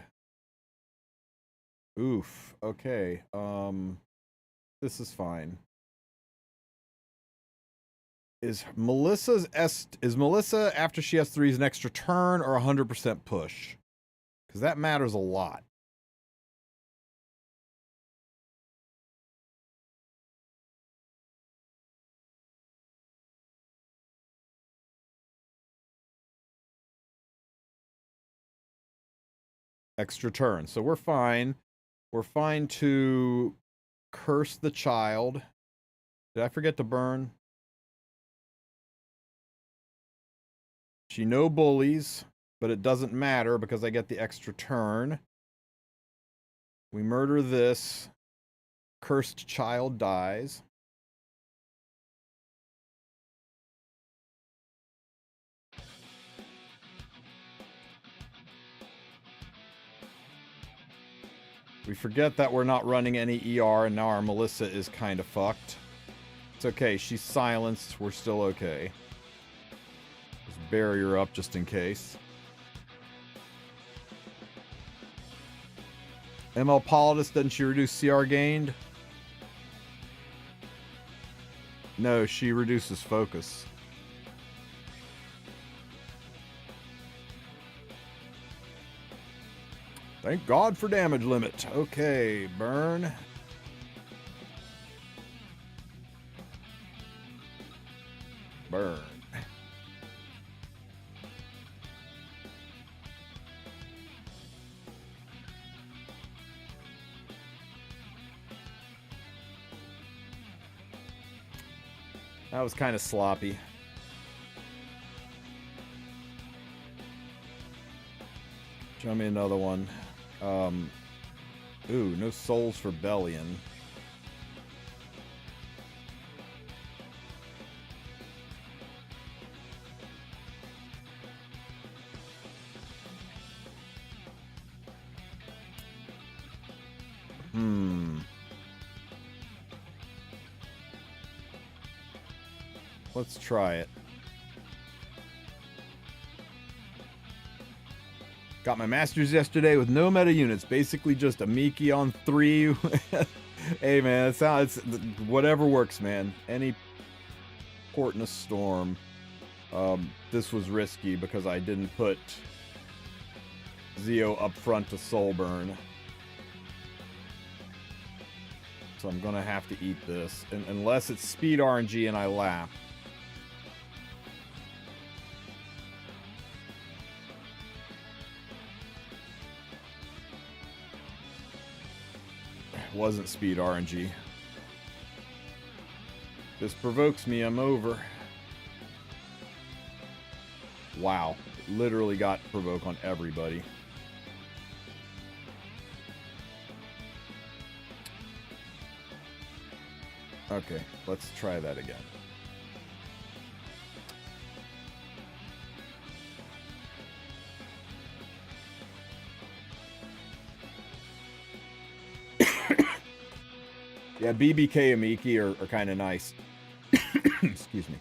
oof. Okay. This is fine. Is Melissa after she has 3's an extra turn or 100% push? Because that matters a lot. Extra turn. So we're fine. We're fine to curse the child. Did I forget to burn? She no bullies, but it doesn't matter because I get the extra turn. We murder this. Cursed child dies. We forget that we're not running any ER, and now our Melissa is kind of fucked. It's okay. She's silenced. We're still okay. Just bury her up just in case. ML Politis, doesn't she reduce CR gained? No, she reduces focus. Thank God for damage limit. Okay, burn. Burn. That was kind of sloppy. Show me another one. Ooh, no souls for Bellion. Let's try it. Got my masters yesterday with no meta units. Basically just a Miki on 3. Hey man, it's whatever works, man. Any port in a storm. This was risky because I didn't put Zeo up front to soul burn. So I'm gonna have to eat this. Unless it's speed RNG and I lap. wasn't speed RNG. This provokes me, I'm over. Wow. Literally got provoke on everybody. Okay, let's try that again. Yeah, BBK and Miki are kind of nice. Excuse me.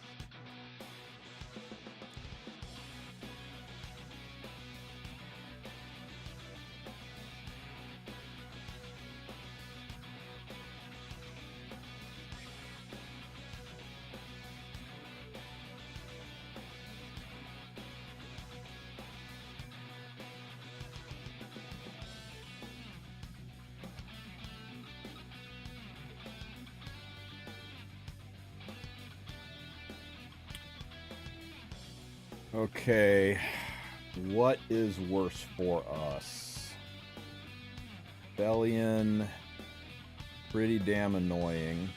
Okay, what is worse for us? Bellion, pretty damn annoying.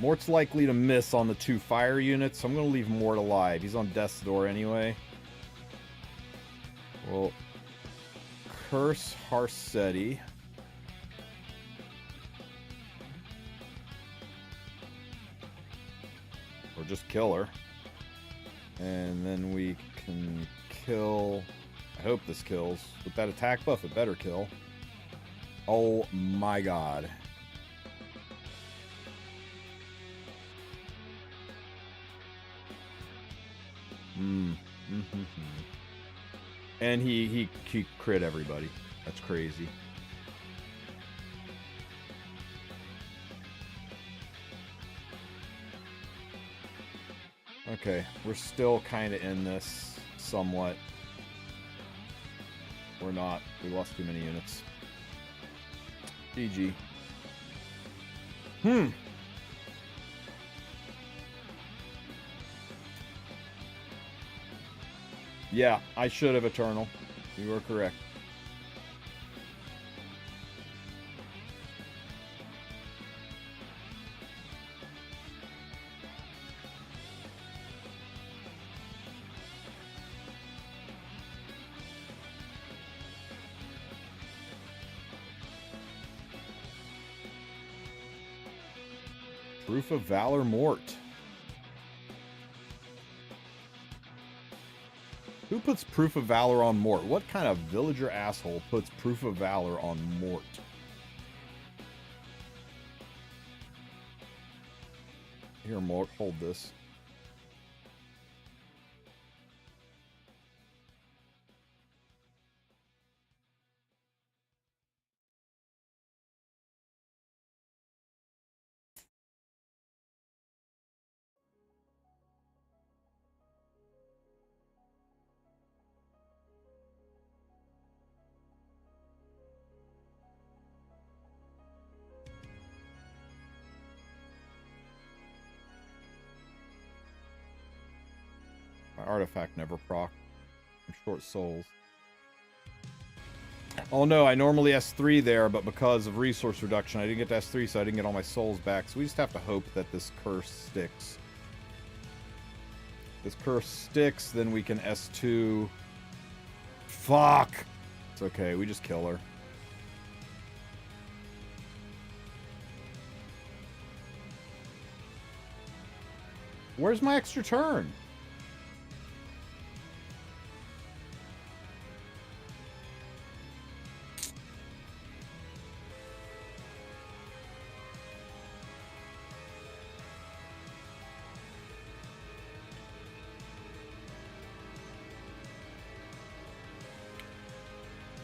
Mort's likely to miss on the 2 fire units, so I'm going to leave Mort alive. He's on death's door anyway. Well, curse Harsetti. Or just kill her. And then we can kill... I hope this kills. With that attack buff, it better kill. Oh my god. And he crit everybody. That's crazy. Okay, we're still kind of in this somewhat. We're not. We lost too many units. GG. Yeah, I should have Eternal. You were correct. Proof of Valor Mort. Who puts Proof of Valor on Mort? What kind of villager asshole puts Proof of Valor on Mort? Here, Mort, hold this. My artifact never proc. I'm short souls. Oh no, I normally S3 there, but because of resource reduction, I didn't get to S3, so I didn't get all my souls back. So we just have to hope that this curse sticks. If this curse sticks, then we can S2. Fuck! It's okay, we just kill her. Where's my extra turn?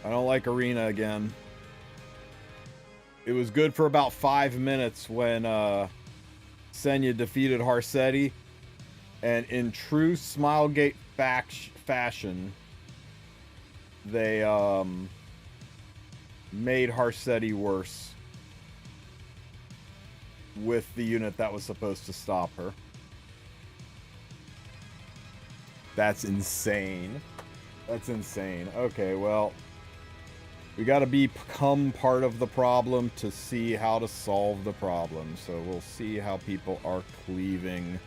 I don't like Arena again. It was good for about 5 minutes when Senya defeated Harsetti, and in true Smilegate fashion, they made Harsetti worse with the unit that was supposed to stop her. That's insane. That's insane. Okay, well, we got to become part of the problem to see how to solve the problem. So we'll see how people are cleaving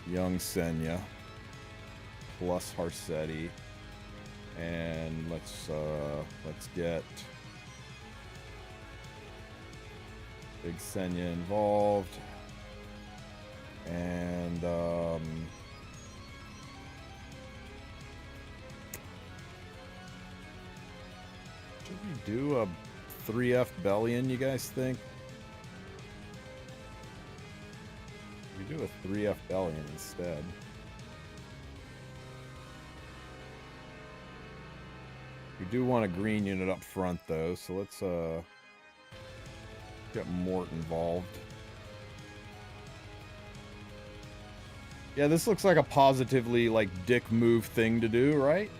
young Senya plus Harsetti. And let's get Big Senya involved. And should we do a 3F Bellion, you guys think? We do a 3F Bellion instead. We do want a green unit up front though, so let's get Mort involved. Yeah, this looks like a positively, like, dick move thing to do, right?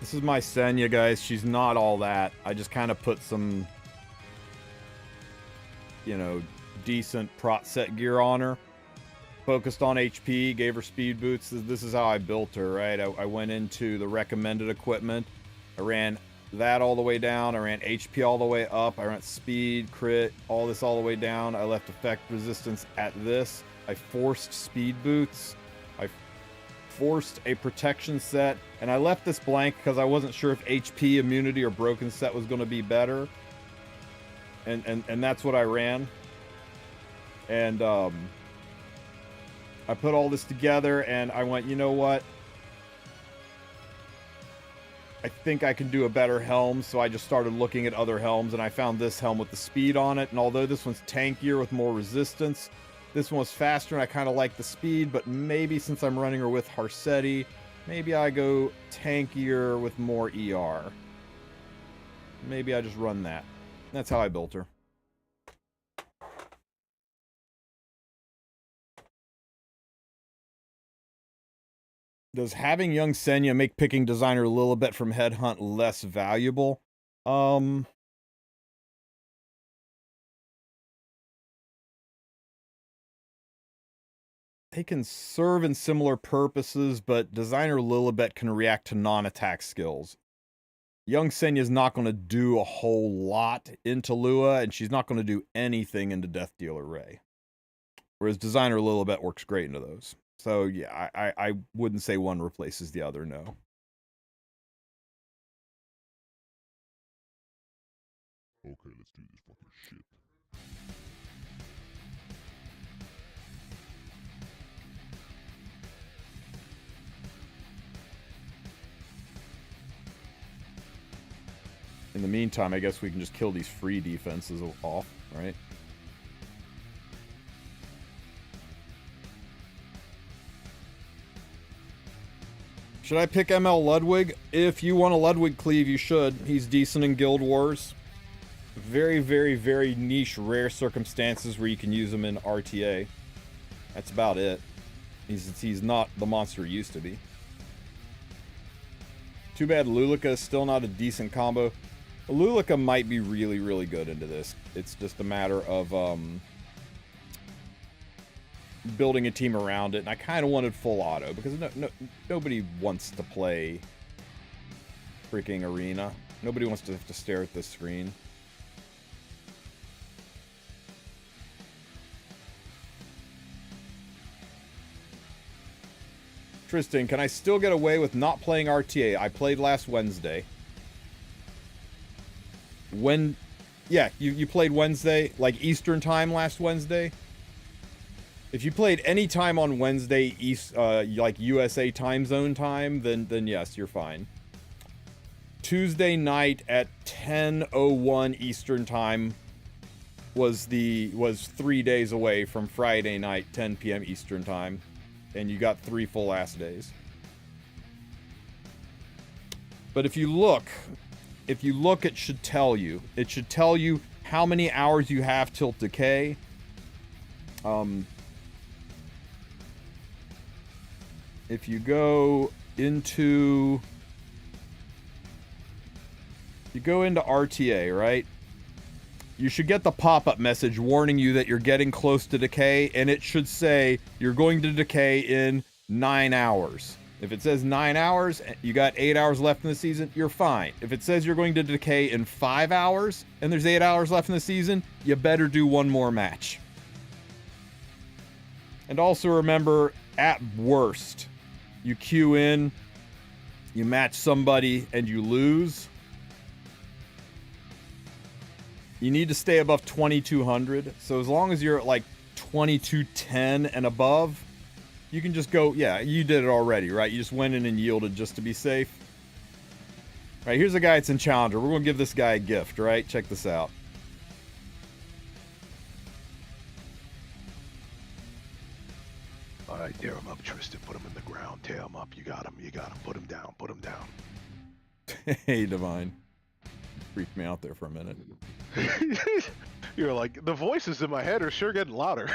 This is my Senya, guys. She's not all that. I just kind of put some, you know, decent prot set gear on her. Focused on HP, gave her speed boots. This is how I built her, right? I went into the recommended equipment. I ran that all the way down. I ran HP all the way up. I ran speed, crit, all this all the way down. I left effect resistance at this. I forced speed boots. I forced a protection set. And I left this blank because I wasn't sure if HP, immunity, or broken set was going to be better. And that's what I ran. And I put all this together and I went, you know what? I think I can do a better helm, so I just started looking at other helms, and I found this helm with the speed on it, and although this one's tankier with more resistance, this one was faster, and I kind of like the speed, but maybe since I'm running her with Harsetti, maybe I go tankier with more ER. Maybe I just run that. That's how I built her. Does having young Senya make picking designer Lilibet from Headhunt less valuable? They can serve in similar purposes, but designer Lilibet can react to non-attack skills. Young Senya is not going to do a whole lot into Lua, and she's not going to do anything into Death Dealer Ray. Whereas designer Lilibet works great into those. So, yeah, I wouldn't say one replaces the other, no. Okay, let's do this fucking shit. In the meantime, I guess we can just kill these free defenses off, right? Should I pick ML Ludwig? If you want a Ludwig cleave, you should. He's decent in Guild Wars. Very, very, very niche, rare circumstances where you can use him in RTA. That's about it. He's not the monster he used to be. Too bad Lulika is still not a decent combo. Lulika might be really, really good into this. It's just a matter of building a team around it, and I kind of wanted full auto because nobody wants to play freaking arena. Nobody wants to have to stare at this screen. Tristen, can I still get away with not playing RTA? I played last Wednesday. Yeah, you played Wednesday, like Eastern time last Wednesday? If you played any time on Wednesday, like USA time zone time, then yes, you're fine. Tuesday night at 10:01 Eastern time was 3 days away from Friday night 10 p.m. Eastern time, and you got 3 full ass days. But if you look, it should tell you. It should tell you how many hours you have till decay. If you go into You go into RTA, right? You should get the pop-up message warning you that you're getting close to decay, and it should say you're going to decay in 9 hours. If it says 9 hours, you got 8 hours left in the season, you're fine. If it says you're going to decay in 5 hours, and there's 8 hours left in the season, you better do one more match. And also remember, at worst, you queue in, you match somebody, and you lose. You need to stay above 2200. So as long as you're at like 2210 and above, you can just go, yeah, you did it already, right? You just went in and yielded just to be safe. Right, here's a guy that's in Challenger. We're going to give this guy a gift, right? Check this out. All right, tear him up, Tristen. Put him in the ground. Tear him up. You got him. You got him. Put him down. Put him down. Hey, Divine. Freaked me out there for a minute. You're like, the voices in my head are sure getting louder.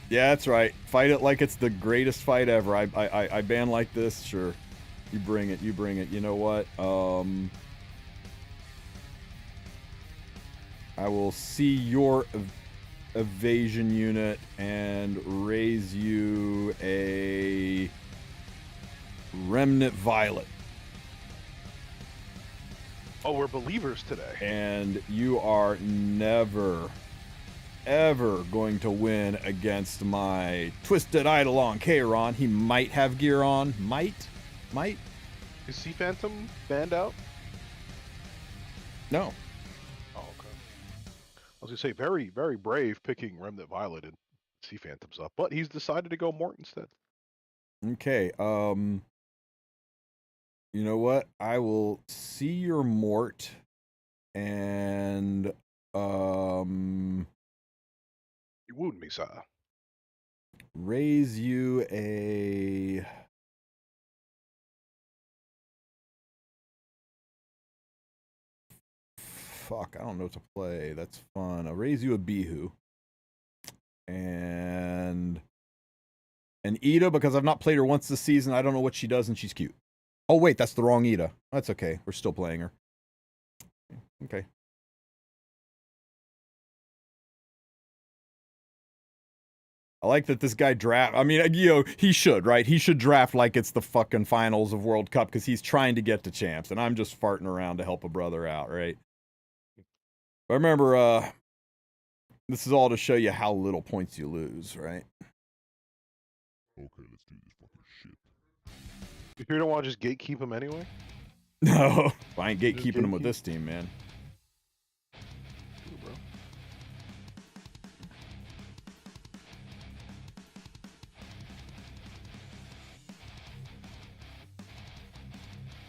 Yeah, that's right. Fight it like it's the greatest fight ever. I ban like this, sure. You bring it, you bring it. You know what? I will see your evasion unit and raise you a remnant violet. Oh, we're believers today. And you are never, ever going to win against my twisted eidolon Kairon. He might have gear on. Might. Is Sea Phantom banned out? No. Oh, okay. I was gonna say very, very brave picking Remnant Violet and Sea Phantom's up, but he's decided to go Mort instead. Okay. You know what? I will see your Mort and You wound me, sir. raise you a fuck, I don't know what to play. That's fun. I'll raise you a Bihu. And an Ida, because I've not played her once this season. I don't know what she does, and she's cute. Oh, wait, that's the wrong Ida. That's okay. We're still playing her. Okay. I like that this guy draft. I mean, you know, he should, right? He should draft like it's the fucking finals of World Cup because he's trying to get to champs, and I'm just farting around to help a brother out, right? But remember, this is all to show you how little points you lose, right? Okay, let's do this fucking shit. If you don't want to just gatekeep him anyway? No, I ain't Just gatekeeping him with gatekeep? this team, man. Ooh, bro.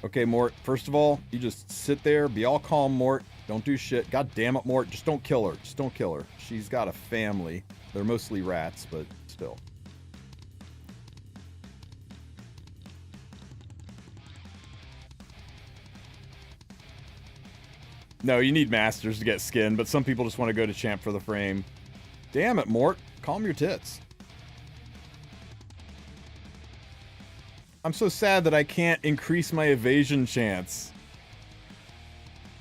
Okay, Mort, first of all, you just sit there, be all calm, Mort. Don't do shit. God damn it, Mort. Just don't kill her. Just don't kill her. She's got a family. They're mostly rats, but still. No, you need masters to get skin, but some people just want to go to champ for the frame. Damn it, Mort. Calm your tits. I'm so sad that I can't increase my evasion chance.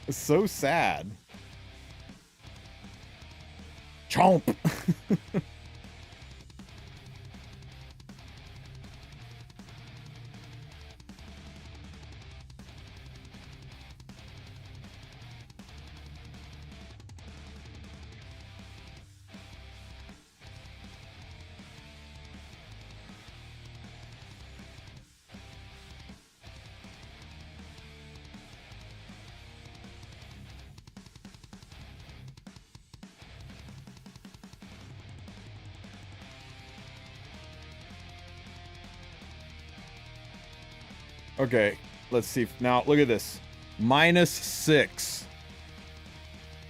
It's so sad. Chomp! Okay, let's see. Now, look at this. -6.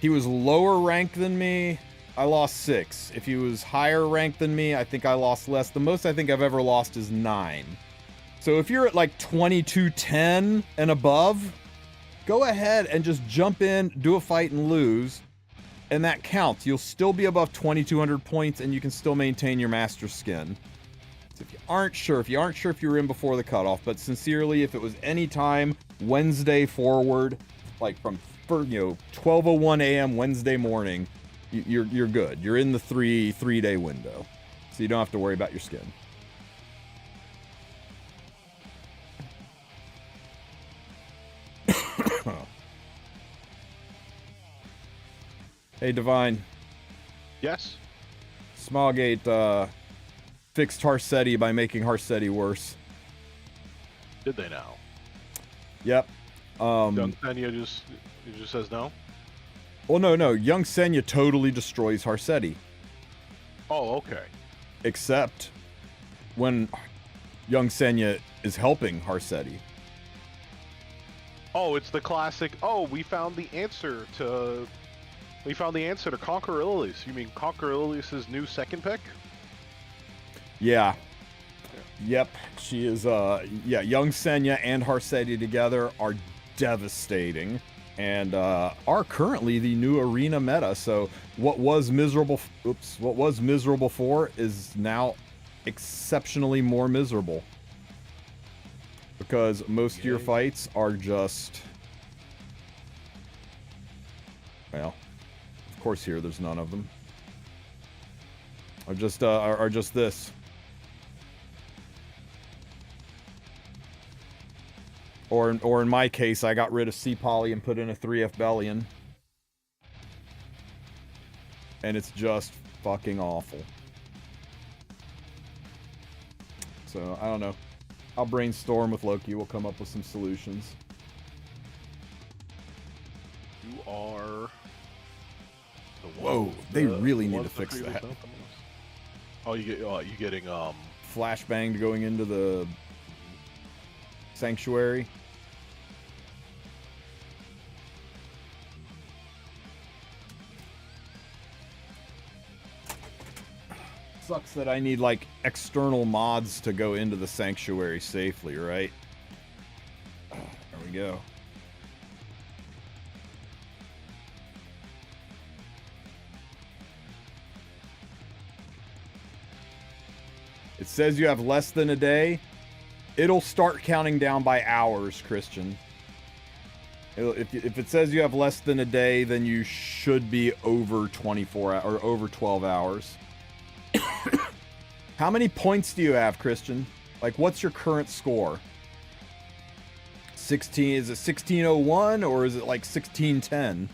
He was lower ranked than me. I lost 6. If he was higher ranked than me, I think I lost less. The most I think I've ever lost is 9. So if you're at like 2210 and above, go ahead and just jump in, do a fight, and lose. And that counts. You'll still be above 2200 points, and you can still maintain your master skin. So if you aren't sure if you're in before the cutoff, but sincerely, if it was any time Wednesday forward, like from 12:01 a.m. Wednesday morning, you're good. You're in the three-day window, so you don't have to worry about your skin. Hey, Divine. Yes. Smallgate fixed Harsetti by making Harsetti worse. Did they now? Yep. Young Senya just says no. Well, no. Young Senya totally destroys Harsetti. Oh, okay. Except when Young Senya is helping Harsetti. Oh, it's the classic. Oh, we found the answer to Conquer Ilias. You mean Conquer Ilias's new second pick? Yeah. Yep. She is. Young Senya and Harsetti together are devastating, and are currently the new arena meta. So what was miserable? What was miserable before is now exceptionally more miserable. Because most of your fights are just, well, of course here there's none of them. Are just this. Or in my case, I got rid of C-Poly and put in a 3F Bellion. And it's just fucking awful. So, I don't know. I'll brainstorm with Loki. We'll come up with some solutions. You are. Whoa, they really need to fix that. Oh, you getting flashbanged going into the sanctuary. Sucks that I need like external mods to go into the sanctuary safely, right? There we go. It says you have less than a day. It'll start counting down by hours, Christian. If it says you have less than a day, then you should be over 24 or over 12 hours. How many points do you have, Christian? Like, what's your current score? 16? Is it 1601 or is it like 1610?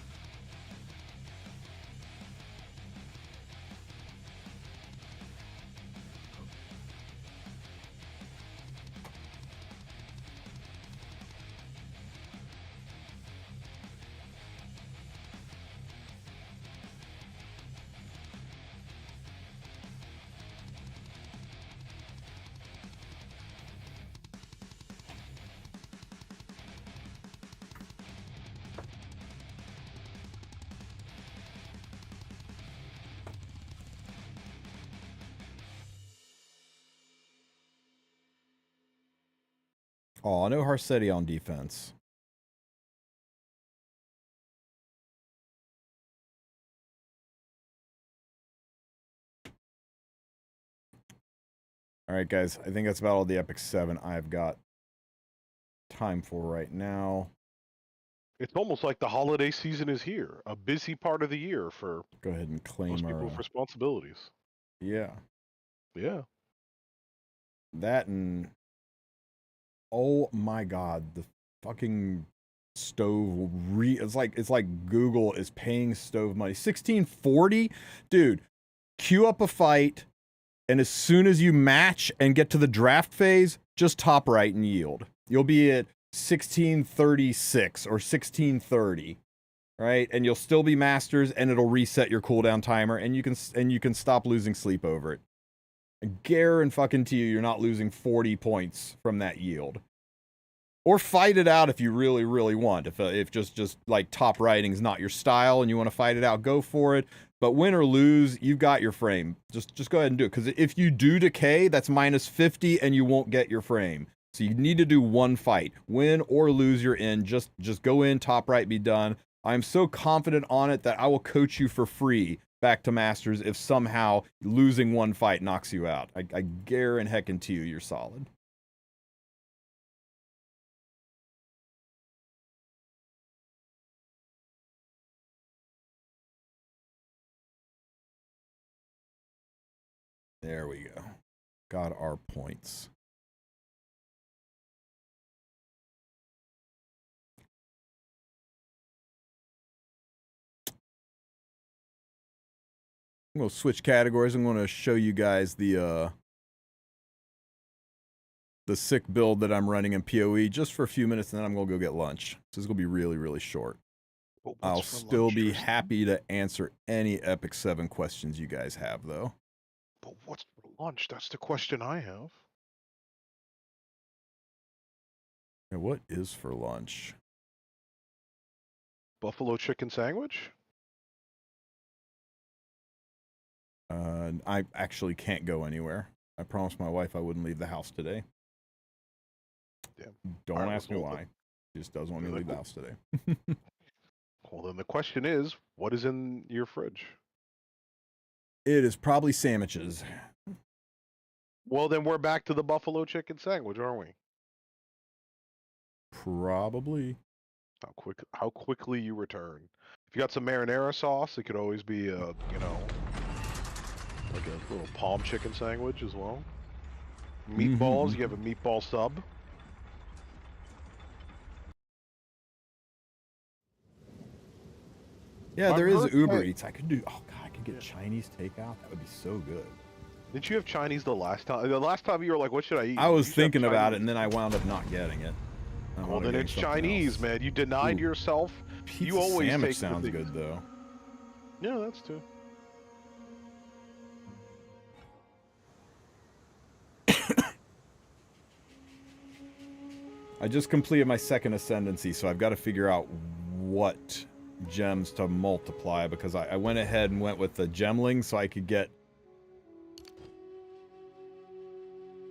Oh, no Harsetti on defense. Alright, guys. I think that's about all the Epic 7 I've got time for right now. It's almost like the holiday season is here. A busy part of the year for go ahead and claim most people with responsibilities. Yeah. Yeah. That and oh my god, the fucking stove it's like Google is paying stove money. 1640? Dude, queue up a fight, and as soon as you match and get to the draft phase, just top right and yield. You'll be at 1636 or 1630, right? And you'll still be masters, and it'll reset your cooldown timer, and you can stop losing sleep over it. I guarantee you, you're not losing 40 points from that yield. Or fight it out if you really, really want. If just like top writing is not your style and you want to fight it out, go for it. But win or lose, you've got your frame. Just go ahead and do it. Because if you do decay, that's minus 50 and you won't get your frame. So you need to do one fight. Win or lose, you're in. Just go in, top right, be done. I'm so confident on it that I will coach you for free back to Masters if somehow losing one fight knocks you out. I guarantee you, you're solid. There we go. Got our points. I'm going to switch categories. I'm going to show you guys the sick build that I'm running in PoE just for a few minutes, and then I'm going to go get lunch. This is going to be really, really short. I'll still be happy to answer any Epic 7 questions you guys have, though. But what's for lunch? That's the question I have. And what is for lunch? Buffalo chicken sandwich? I actually can't go anywhere. I promised my wife I wouldn't leave the house today. Damn. Don't ask me why. She just doesn't want me to leave the house today. Well, then the question is, what is in your fridge? It is probably sandwiches. Well, then we're back to the buffalo chicken sandwich, aren't we? Probably. How quickly you return. If you got some marinara sauce, it could always be a, you know, like a little palm chicken sandwich as well. Meatballs, you have a meatball sub. Yeah, there is Uber Eats. I could do. Oh god, I could get Chinese takeout. That would be so good. Didn't you have Chinese the last time? The last time you were like, "What should I eat?" I was thinking about it, and then I wound up not getting it. Well, then it's Chinese, man. You denied yourself. Pizza You always sandwich take sounds good, though. Yeah, that's too. I just completed my second ascendancy, so I've got to figure out what gems to multiply, because I went ahead and went with the gemling so I could get...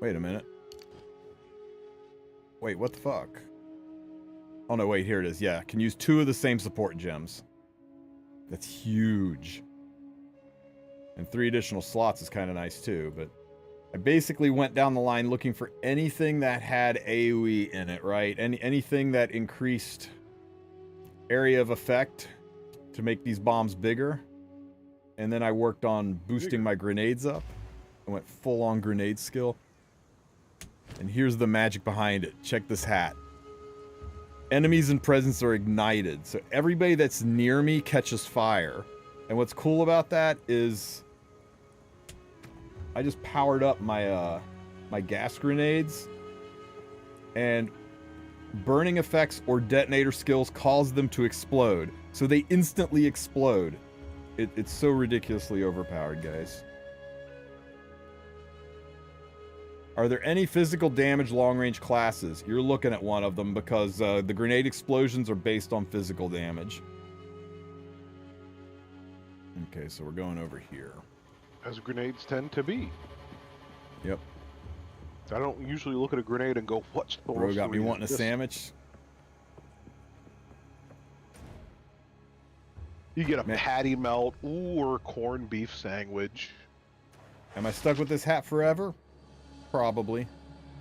Wait a minute. Wait, what the fuck? Oh no, wait, here it is. Yeah, I can use 2 of the same support gems. That's huge. And 3 additional slots is kind of nice too, but I basically went down the line looking for anything that had AoE in it, right? Anything that increased area of effect to make these bombs bigger. And then I worked on boosting my grenades up. I went full on grenade skill. And here's the magic behind it. Check this hat. Enemies and presence are ignited, so everybody that's near me catches fire. And what's cool about that is I just powered up my my gas grenades, and burning effects or detonator skills cause them to explode, so they instantly explode. It's so ridiculously overpowered, guys. Are there any physical damage long-range classes? You're looking at one of them, because the grenade explosions are based on physical damage. Okay, so we're going over here. As grenades tend to be. Yep. I don't usually look at a grenade and go, "What's the Bro got me wanting a sandwich. You get a patty melt, or a corned beef sandwich. Am I stuck with this hat forever? Probably.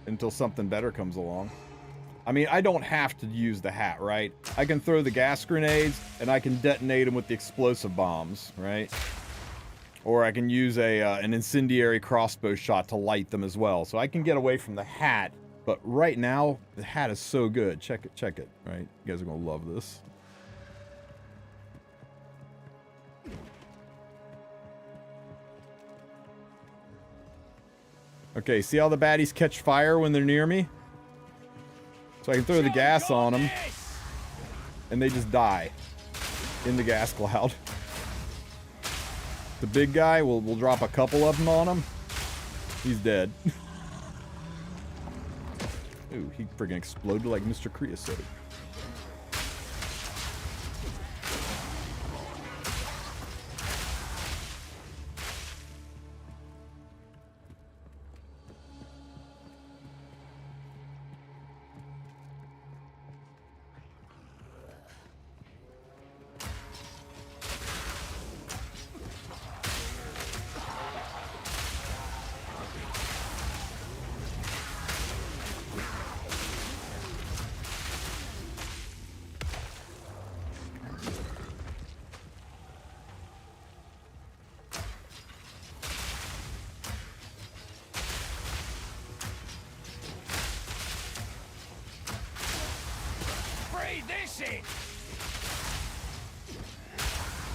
Until something better comes along. I mean, I don't have to use the hat, right? I can throw the gas grenades, and I can detonate them with the explosive bombs, right? Or I can use an incendiary crossbow shot to light them as well. So I can get away from the hat, but right now, the hat is so good. Check it, right? You guys are gonna love this. Okay, see how the baddies catch fire when they're near me? So I can throw the gas on them, and they just die in the gas cloud. The big guy, we'll drop a couple of them on him. He's dead. Ooh, he friggin' exploded like Mr. Creosote.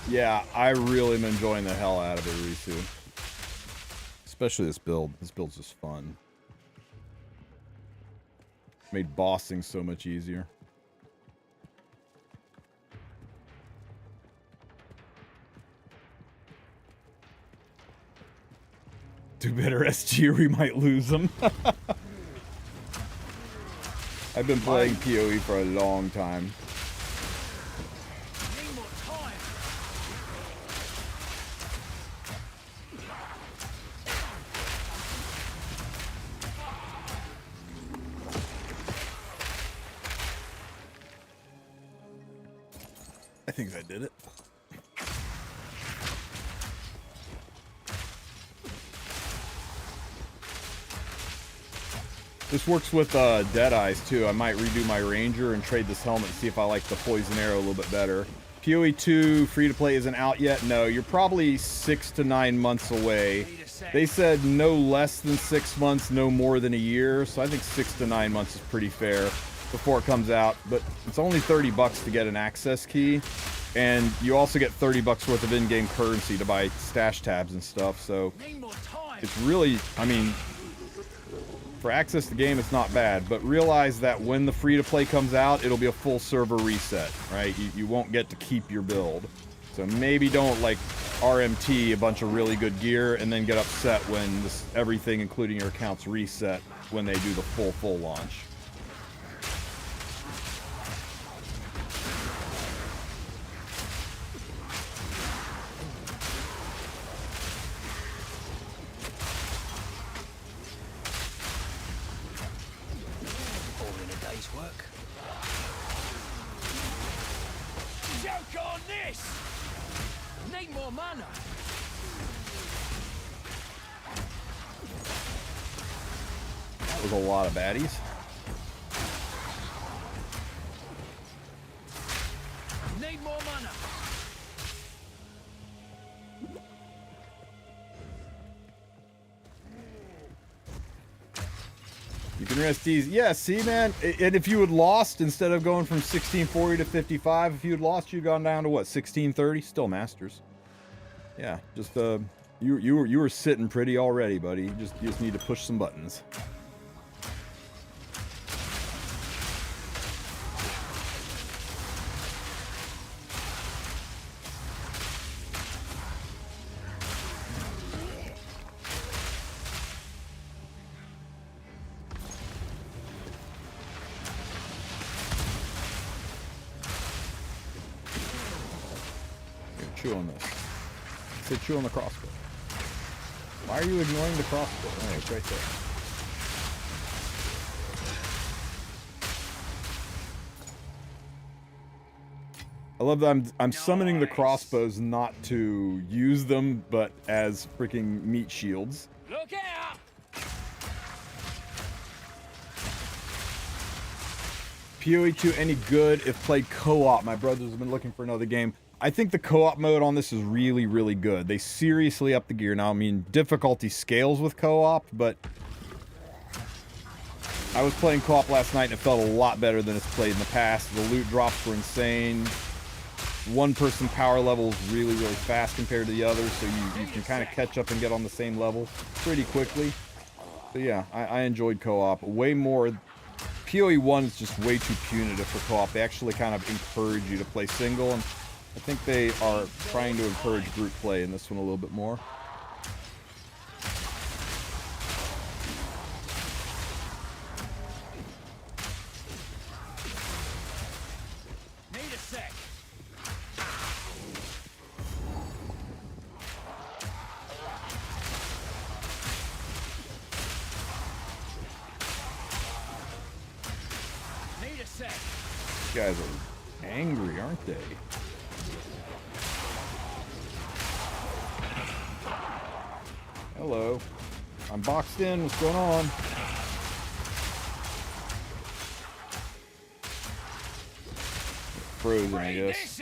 Yeah, I really am enjoying the hell out of it, Risu. Especially this build. This build's just fun. Made bossing so much easier. Do better SG or we might lose them. I've been playing POE for a long time. I think I did it. This works with Dead Eyes too. I might redo my Ranger and trade this helmet and see if I like the Poison Arrow a little bit better. POE2 free to play isn't out yet. No, you're probably 6 to 9 months away. They said no less than 6 months, no more than a year. So I think 6 to 9 months is pretty fair before it comes out. But it's only $30 to get an access key. And you also get $30 worth of in-game currency to buy stash tabs and stuff. So it's really, I mean, for access to the game, it's not bad. But realize that when the free-to-play comes out, it'll be a full server reset, right? You won't get to keep your build. So maybe don't, like, RMT a bunch of really good gear and then get upset when everything, including your accounts, reset when they do the full launch. That was a lot of baddies. Need more mana. You can rest easy. Yeah, see, man? And if you had lost, instead of going from 1640 to 55, if you had lost, you'd gone down to what, 1630? Still Masters. Yeah, just, you were sitting pretty already, buddy. You just need to push some buttons. Chew on this. Say chew on the crossbow. Why are you ignoring the crossbow? Oh, it's right there. I love that I'm summoning the crossbows not to use them, but as freaking meat shields. Look out! POE2 any good if played co-op? My brothers have been looking for another game. I think the co-op mode on this is really, really good. They seriously up the gear. Now, I mean, difficulty scales with co-op, but I was playing co-op last night and it felt a lot better than it's played in the past. The loot drops were insane. One-person power level is really, really fast compared to the others, so you can kind of catch up and get on the same level pretty quickly. So yeah, I enjoyed co-op way more. POE1 is just way too punitive for co-op. They actually kind of encourage you to play single, and I think they are trying to encourage group play in this one a little bit more. Need a sec. Need a sec. These guys are angry, aren't they? Hello. I'm boxed in. What's going on? Frozen, I guess.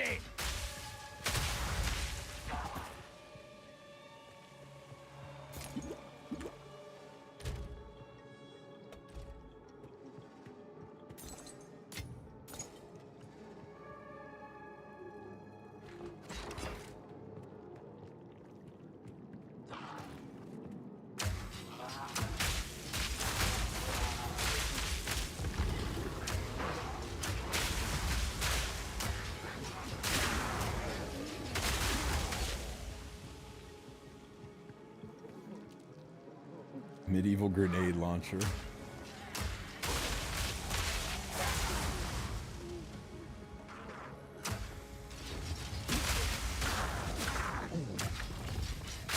Medieval grenade launcher.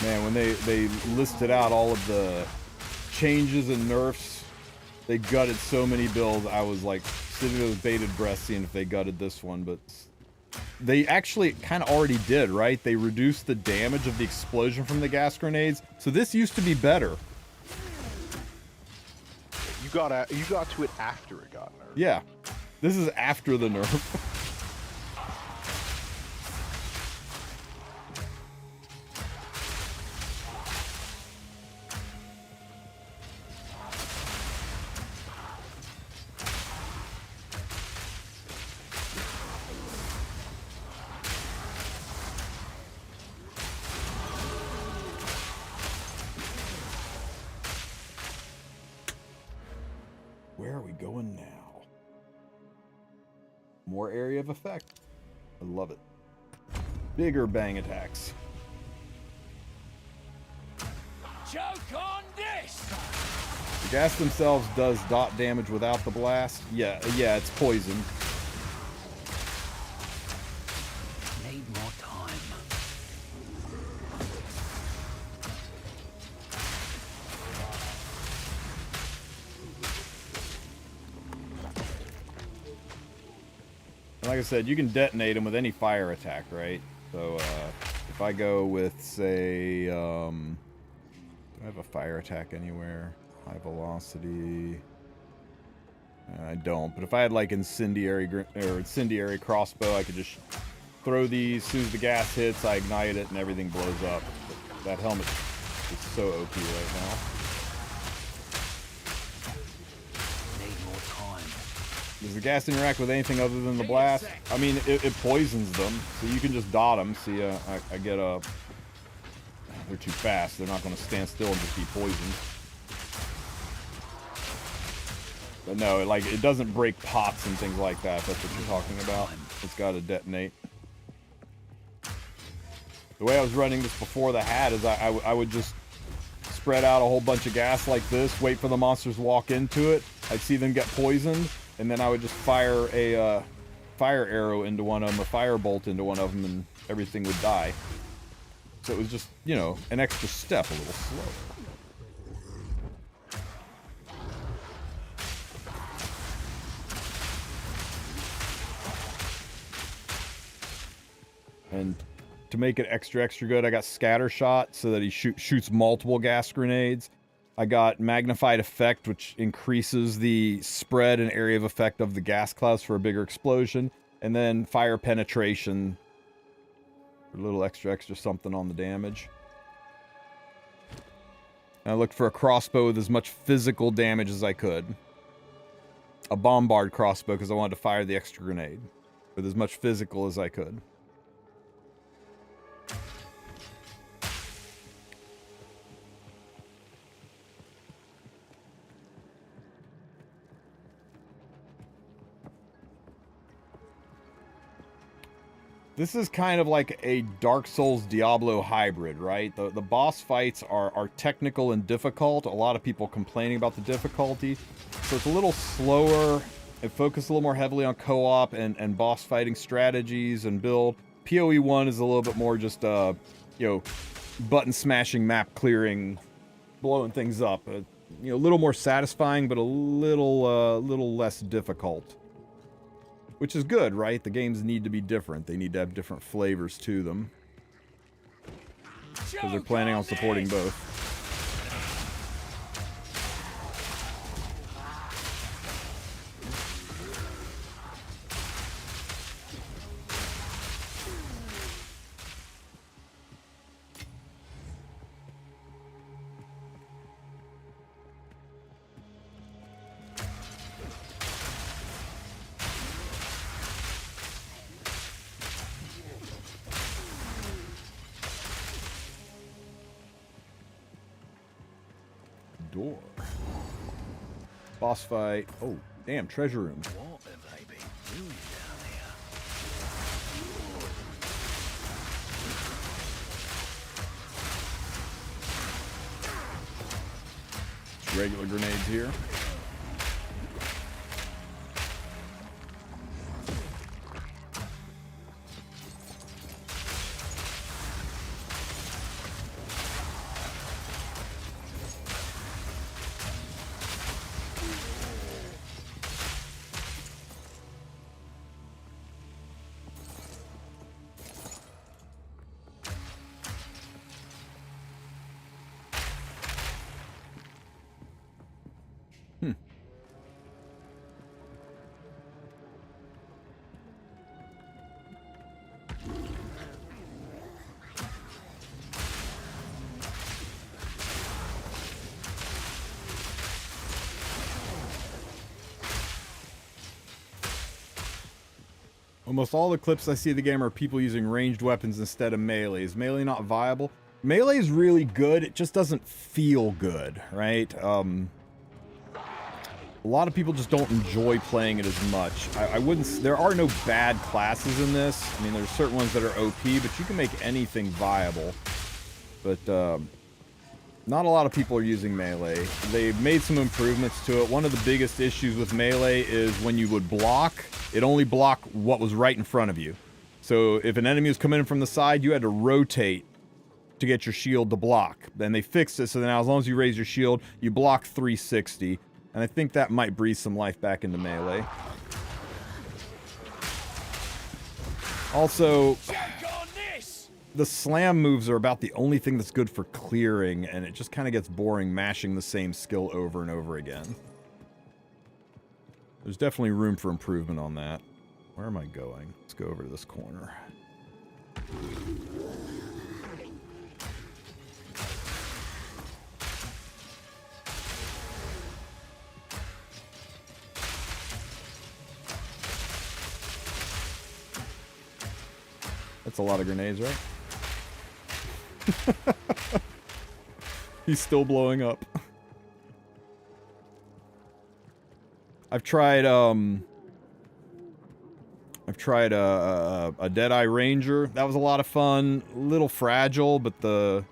Man, when they listed out all of the changes and nerfs, they gutted so many builds. I was like sitting with bated breath seeing if they gutted this one, but they actually kind of already did, right? They reduced the damage of the explosion from the gas grenades, so this used to be better. You got to it after it got nerfed. Yeah, this is after the nerf. Where are we going now? More area of effect. I love it. Bigger bang attacks. Choke on this! The gas themselves does dot damage without the blast. Yeah, it's poison. Need more time. Like I said, you can detonate them with any fire attack, right? So if I go with, say, do I have a fire attack anywhere? High velocity. I don't. But if I had like incendiary crossbow, I could just throw these. As soon as the gas hits, I ignite it, and everything blows up. But that helmet is so OP right now. Does the gas interact with anything other than the blast? I mean, it poisons them, so you can just dot them. See, I get a... They're too fast. They're not going to stand still and just be poisoned. But no, it doesn't break pots and things like that. That's what you're talking about. It's got to detonate. The way I was running this before the hat is I would just spread out a whole bunch of gas like this, wait for the monsters to walk into it. I'd see them get poisoned, and then I would just fire a fire arrow into one of them, a fire bolt into one of them, and everything would die. So it was just, you know, an extra step, a little slower. And to make it extra good, I got scatter shot so that he shoots multiple gas grenades. I got magnified effect, which increases the spread and area of effect of the gas clouds for a bigger explosion. And then fire penetration, a little extra something on the damage. And I looked for a crossbow with as much physical damage as I could. A bombard crossbow because I wanted to fire the extra grenade with as much physical as I could. This is kind of like a Dark Souls Diablo hybrid, right? The boss fights are technical and difficult. A lot of people complaining about the difficulty. So it's a little slower. It focuses a little more heavily on co-op and boss fighting strategies and build. POE1 is a little bit more just, you know, button smashing, map clearing, blowing things up. You know, a little more satisfying, but a little less difficult. Which is good, right? The games need to be different. They need to have different flavors to them. Because they're planning on supporting both. Door. Boss fight. Oh, damn, treasure room. What have they been doing down here? regular grenades here. Almost all the clips I see of the game are people using ranged weapons instead of melee. Is melee not viable? Melee is really good, it just doesn't feel good, right? A lot of people just don't enjoy playing it as much. I wouldn't... There are no bad classes in this. I mean, there's certain ones that are OP, but you can make anything viable. But, not a lot of people are using melee. They've made some improvements to it. One of the biggest issues with melee is when you would block, it only blocked what was right in front of you. So if an enemy was coming in from the side, you had to rotate to get your shield to block. Then they fixed it, so now as long as you raise your shield, you block 360. And I think that might breathe some life back into melee. Also, the slam moves are about the only thing that's good for clearing, and it just kind of gets boring mashing the same skill over and over again. There's definitely room for improvement on that. Where am I going? Let's go over to this corner. That's a lot of grenades, right? He's still blowing up. I've tried a Deadeye Ranger. That was a lot of fun. A little fragile, but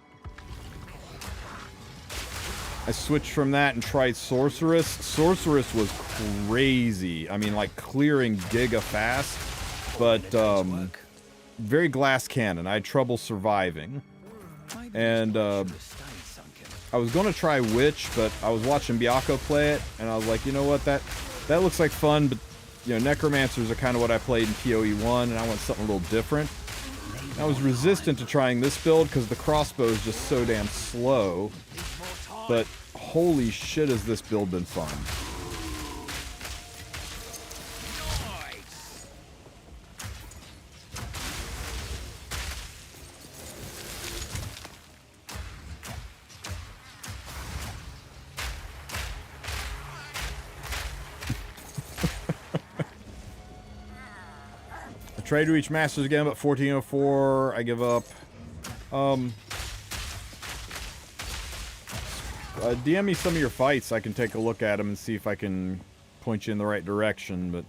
I switched from that and tried Sorceress. Sorceress was crazy. I mean, like clearing giga fast, but very glass cannon. I had trouble surviving. And I was going to try Witch, but I was watching Baka play it, and I was like, you know what, that looks like fun, but you know, Necromancers are kind of what I played in POE1, and I want something a little different. And I was resistant to trying this build because the crossbow is just so damn slow, but holy shit has this build been fun. Tried to reach Masters again, but 1404, I give up. DM me some of your fights. I can take a look at them and see if I can point you in the right direction, but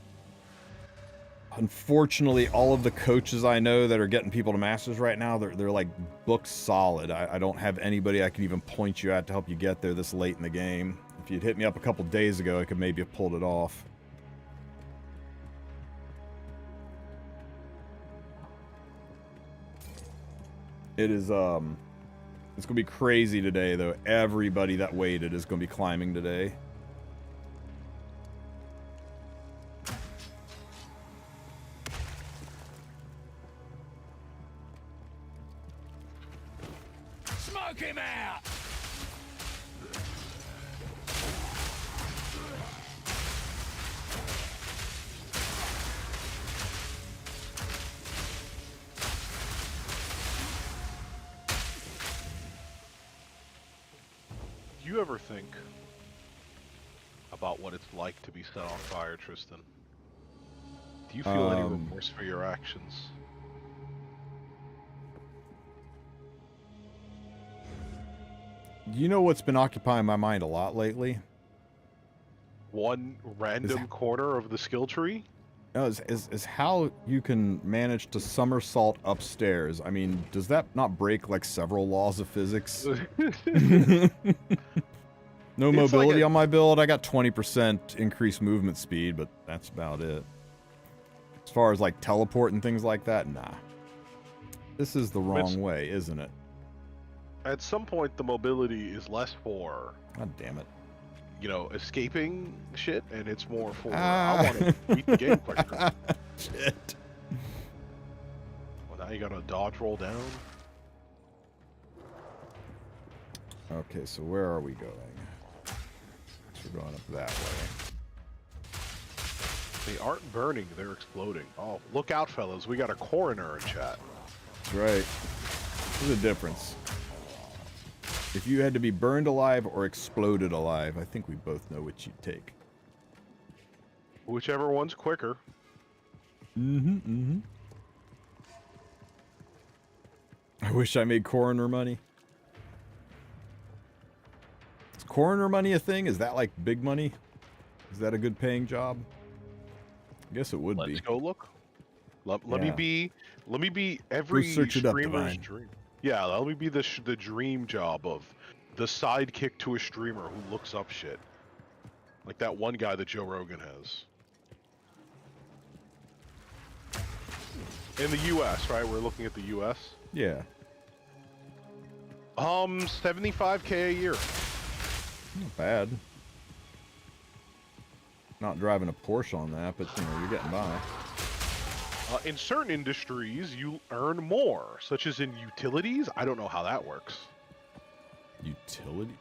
unfortunately, all of the coaches I know that are getting people to Masters right now, they're like book solid. I don't have anybody I can even point you at to help you get there this late in the game. If you'd hit me up a couple days ago, I could maybe have pulled it off. It is, it's gonna be crazy today, though. Everybody that waited is gonna be climbing today. Smoke him out! Do you ever think about what it's like to be set on fire, Tristen? Do you feel any remorse for your actions? You know what's been occupying my mind a lot lately? One random corner of the skill tree? No, is how you can manage to somersault upstairs. I mean, does that not break like several laws of physics? No It's like mobility a- on my build. I got 20% increased movement speed, but that's about it. As far as like teleport and things like that, nah. This is the wrong way, isn't it? At some point, the mobility is less for, God damn it. you know, escaping shit, and it's more for Ah. I want to beat the game quicker. Shit. Well, now you gotta dodge roll down. Okay, so where are we going? We're going up that way. They aren't burning, they're exploding. Oh, look out, fellas. We got a coroner in chat. That's right. There's a difference. If you had to be burned alive or exploded alive, I think we both know which you'd take. Whichever one's quicker. I wish I made coroner money. Is coroner money a thing? Is that like big money? Is that a good paying job? I guess it would be. Let's go look. Let Yeah. me be every search it up, streamer's Divine. dream. Yeah, let me be the dream job of the sidekick to a streamer who looks up shit. Like that one guy that Joe Rogan has. In the US, right? We're looking at the US. Yeah. 75K a year. Not bad. Not driving a Porsche on that, but you know, you're getting by. In certain industries, you earn more, such as in utilities. I don't know how that works. Utility?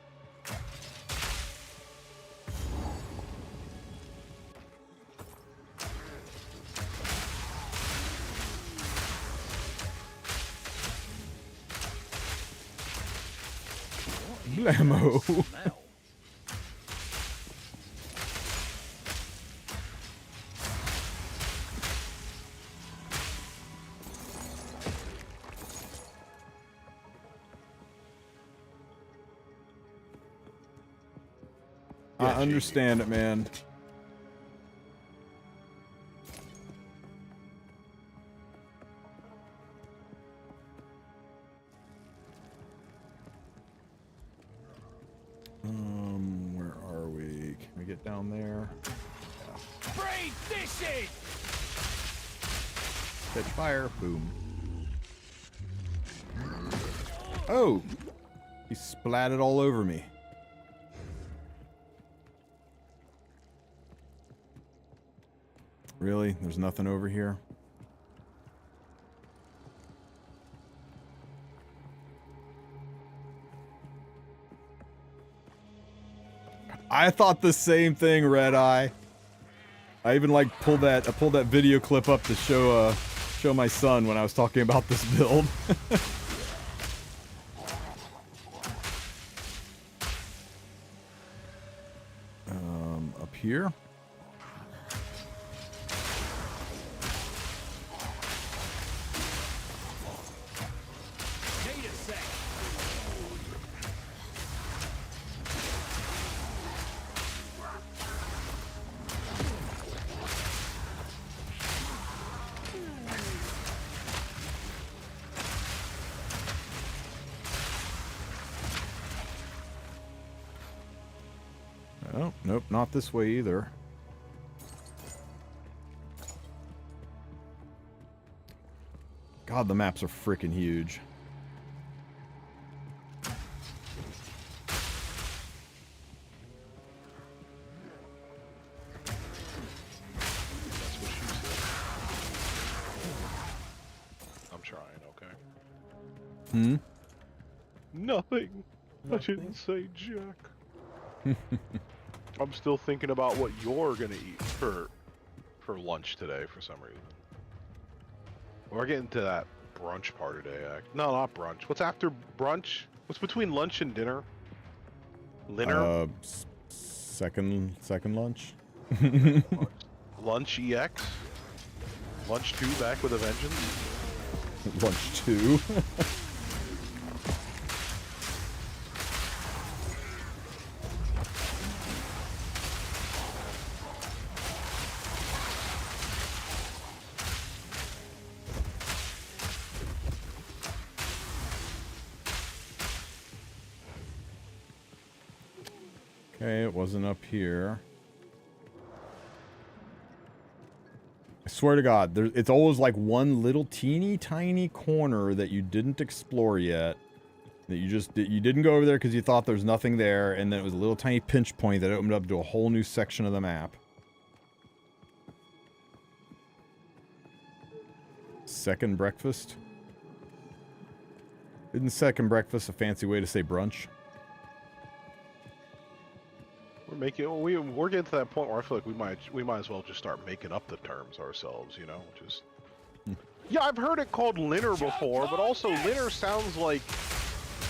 Blammo. Smell. I understand it, man. Where are we? Can we get down there? Free fishing! Catch fire. Boom. Oh! He splatted all over me. Really? There's nothing over here? I thought the same thing, Red Eye. I even like pulled that video clip up to show my son when I was talking about this build. Up here. Need a sec. Oh, nope, not this way either. God, the maps are freaking huge. That's what she said. I'm trying, okay? Hmm? Nothing. I didn't say jack. I'm still thinking about what you're gonna eat for lunch today for some reason. We're getting to that brunch part today. No, not brunch. What's after brunch? What's between lunch and dinner? Dinner? Second lunch. Lunch EX? Lunch 2 back with a vengeance? Lunch 2. Okay, it wasn't up here. I swear to God, it's always like one little teeny tiny corner that you didn't explore yet. That you didn't go over there because you thought there was nothing there, and then it was a little tiny pinch point that opened up to a whole new section of the map. Second breakfast? Isn't second breakfast a fancy way to say brunch? We're getting to that point where I feel like we might as well just start making up the terms ourselves, you know? Just yeah, I've heard it called Linner before, but also Linner sounds like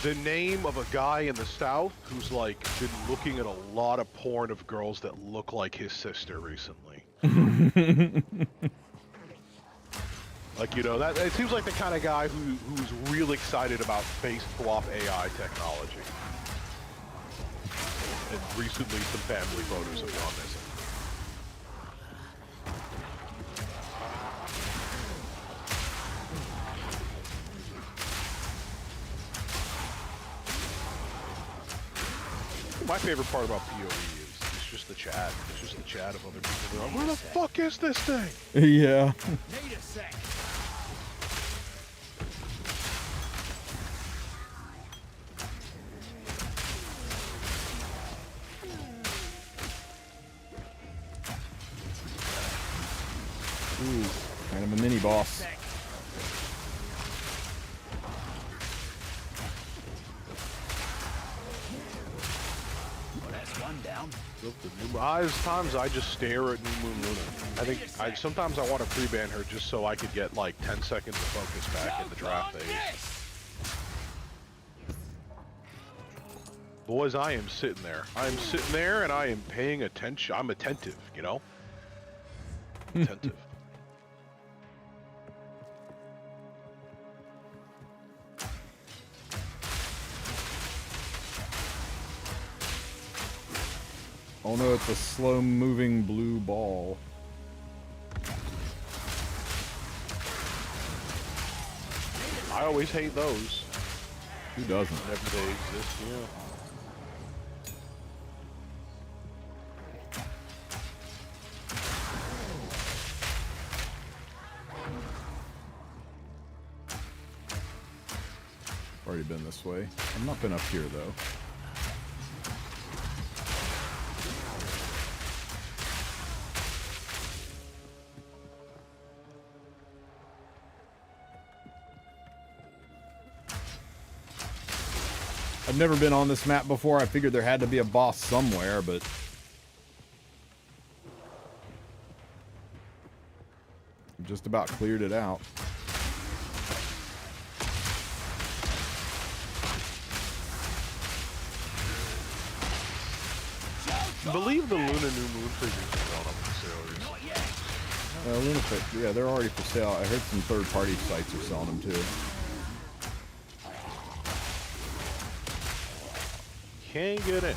the name of a guy in the South who's like been looking at a lot of porn of girls that look like his sister recently. Like, you know, that it seems like the kind of guy who's real excited about face swap AI technology. And recently some family photos have gone missing. My favorite part about POE is it's just the chat. It's just the chat of other people going, where the fuck is this thing? Yeah. Need a sec. Ooh, kind of a mini boss. Well, that's one down. Times I just stare at New Moon Luna. Sometimes I want to pre-ban her just so I could get like 10 seconds of focus back in the draft phase. Boys, I am sitting there. I am sitting there and I am paying attention. I'm attentive, you know? Attentive. Oh no, it's a slow-moving blue ball. I always hate those. Who doesn't? Whenever they exist, yeah. Already been this way. I've not been up here though. I've never been on this map before. I figured there had to be a boss somewhere, but just about cleared it out. I believe the Luna New Moon figures are gone up for sale recently. Luna, yeah, they're already for sale. I heard some third-party sites are selling them too. Can't get in. You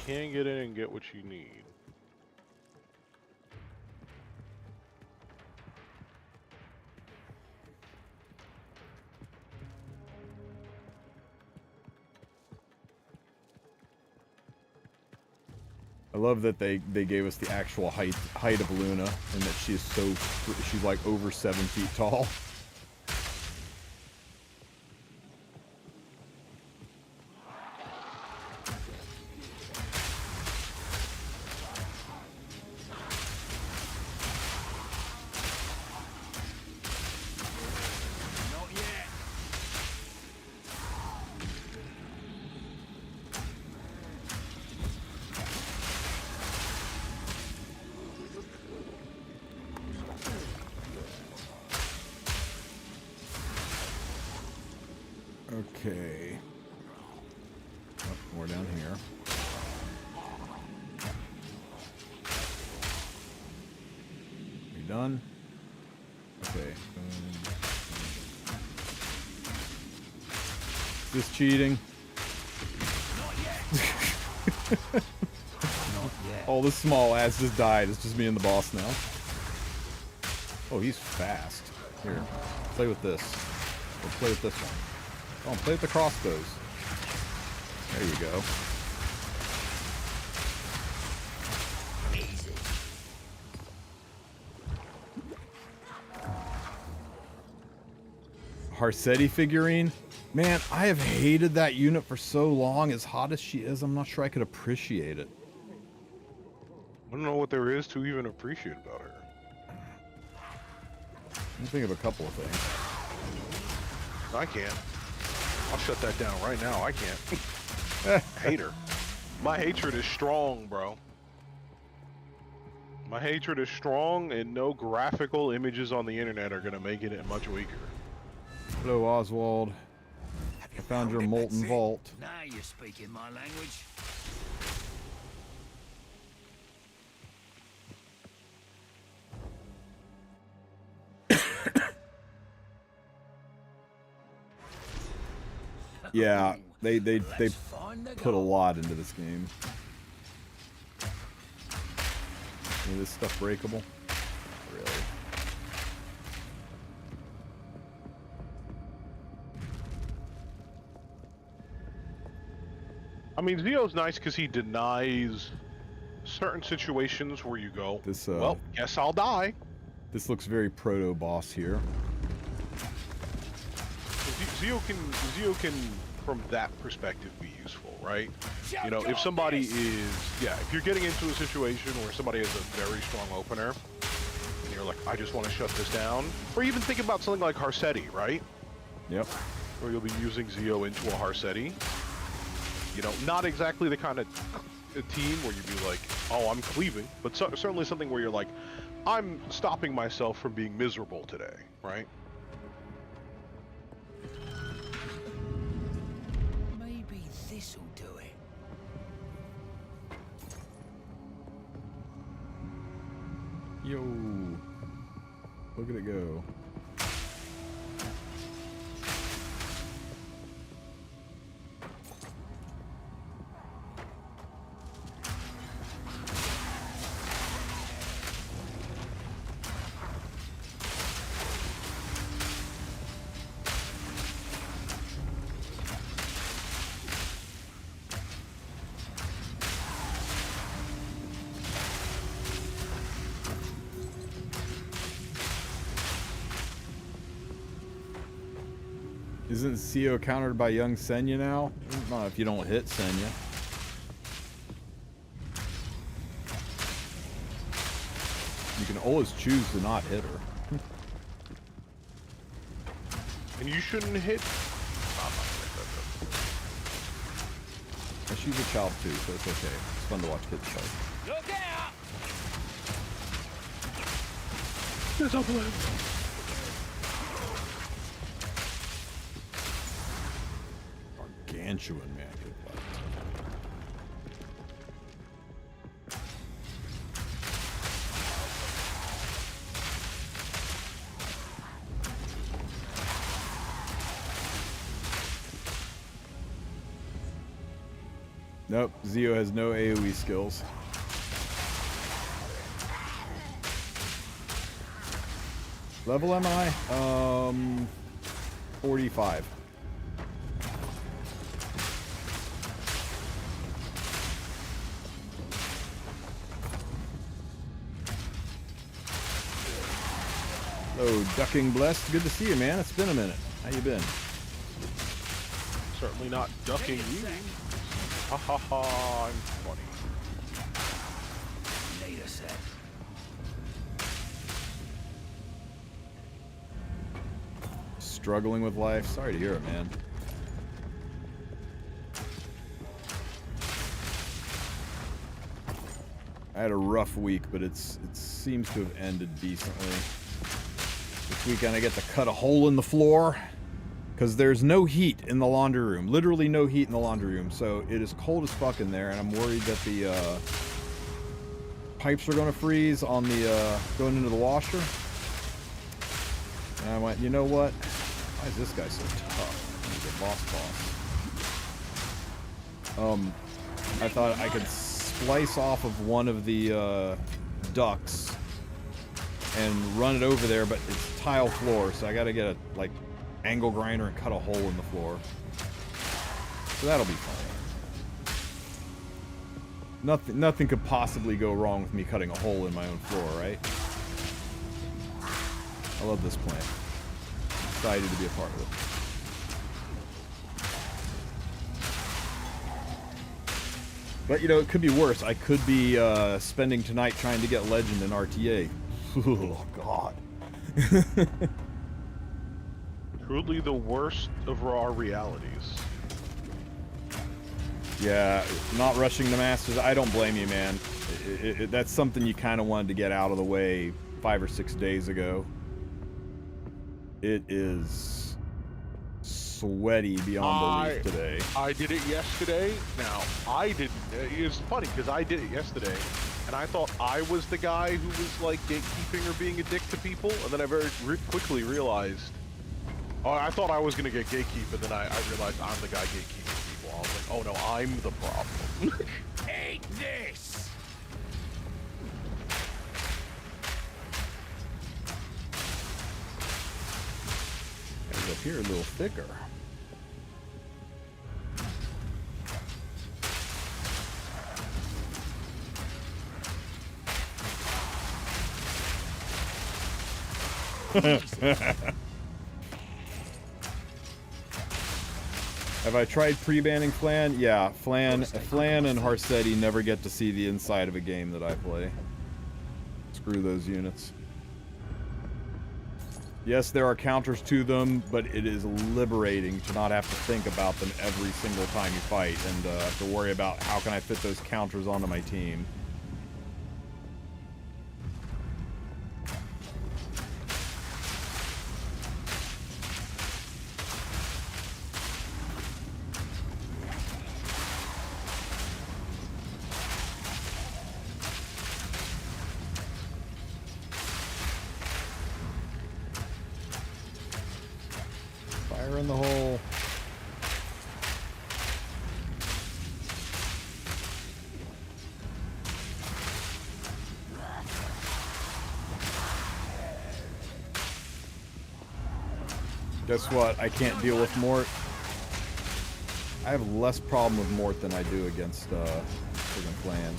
can't get in and get what you need. I love that they gave us the actual height of Luna, and that she's like over 7 feet tall. Not yet. Okay. Oh, more down here. We done? Okay. Is this cheating? Not yet. Not yet. Oh, this small ass just died. It's just me and the boss now. Oh, he's fast. Here, play with this. Let's play with this one. Oh, play with the crossbows. There you go. Harsetti figurine. Man, I have hated that unit for so long. As hot as she is, I'm not sure I could appreciate it. I don't know what there is to even appreciate about her. I think of a couple of things. I can't. I'll shut that down right now. I can't. Hate her. My hatred is strong, bro. My hatred is strong, and no graphical images on the internet are gonna make it much weaker. Hello, Oswald. I found your molten vault. Now you're speaking my language. Yeah, they That's fine to put a go. lot into this game. Is this stuff breakable? Not really. I mean, Zio's nice because he denies certain situations where you go, This well, guess I'll die. this looks very proto boss here. Zio can, from that perspective, be useful, right? You know, if somebody is, yeah, if you're getting into a situation where somebody has a very strong opener, and you're like, I just want to shut this down, or even think about something like Harsetti, right? Yep. Where you'll be using Zio into a Harsetti. You know, not exactly the kind of team where you'd be like, oh, I'm cleaving, but certainly something where you're like, I'm stopping myself from being miserable today, right? Maybe this'll do it. Yo. Look at it go. Isn't Sio countered by young Senya now? Not if you don't hit Senya. You can always choose to not hit her. And you shouldn't hit. And she's a child too, so it's okay. It's fun to watch kids fight. Look out! There's a blue. Gargantuan, man. Good luck. Nope, Zio has no AoE skills. Level am I? 45. Hello, Ducking Blessed. Good to see you, man. It's been a minute. How you been? Certainly not ducking you. Ha ha ha, I'm funny. Need a sec. Struggling with life. Sorry to hear it, man. I had a rough week, but it seems to have ended decently. This weekend I get to cut a hole in the floor because there's no heat in the laundry room. Literally no heat in the laundry room. So it is cold as fuck in there, and I'm worried that the pipes are going to freeze on the going into the washer. And I went, you know what? Why is this guy so tough? He's a boss. I thought I could splice off of one of the ducts and run it over there, but it's tile floor, so I gotta get a like angle grinder and cut a hole in the floor. So that'll be fun. Nothing could possibly go wrong with me cutting a hole in my own floor, right? I love this plant. excited to be a part of it. But, you know, it could be worse. I could be spending tonight trying to get Legend in RTA. Oh, God. Truly the worst of our realities. Yeah, not rushing the Masters, I don't blame you, man. That's something you kind of wanted to get out of the way 5 or 6 days ago. It is sweaty beyond belief today. I did it yesterday. Now, I didn't. It's funny because I did it yesterday, and I thought I was the guy who was like gatekeeping or being a dick to people, and then I very quickly realized. Oh, I thought I was gonna get gatekeep, and then I realized I'm the guy gatekeeping people. I was like, oh no, I'm the problem. Eat this! Gotta go up here a little thicker. Have I tried pre-banning Flan? Yeah, Flan and Harsetti never get to see the inside of a game that I play. Screw those units. Yes, there are counters to them, but it is liberating to not have to think about them every single time you fight and have to worry about how can I fit those counters onto my team. Fire in the hole. Guess what? I can't deal with Mort. I have less problem with Mort than I do against friggin' Flan.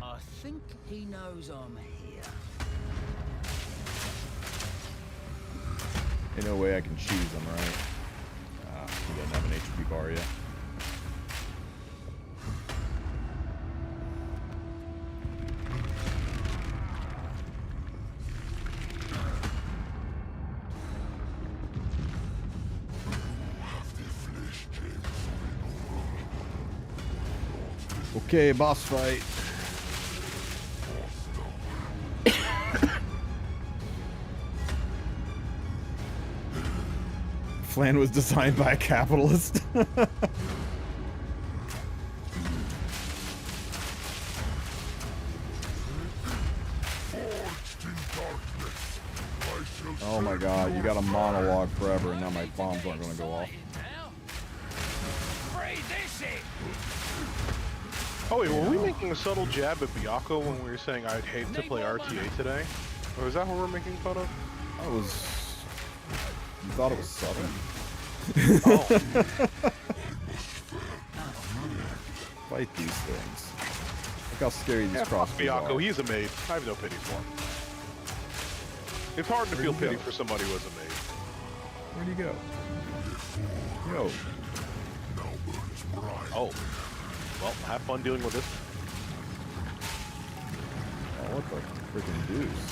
I think he knows I'm here. Ain't no way I can choose them, right? He doesn't have an HP bar yet. Okay, boss fight. Flan was designed by a capitalist. Oh my god, you got a monologue forever and now my bombs aren't gonna go off. Breathe this in! Oh wait, were we making a subtle jab at Baka when we were saying I'd hate to play RTA today? Or is that what we're making fun of? That was... You thought it was subtle. Oh. Fight these things. Look how scary these Yeah, fuck crossbows Baka, are. he's a maid. I have no pity for him. It's hard to feel Where'd he pity go? for somebody who is a maid. Where'd he go? Yo. Oh. Well, have fun dealing with this. Oh, what the freaking deuce?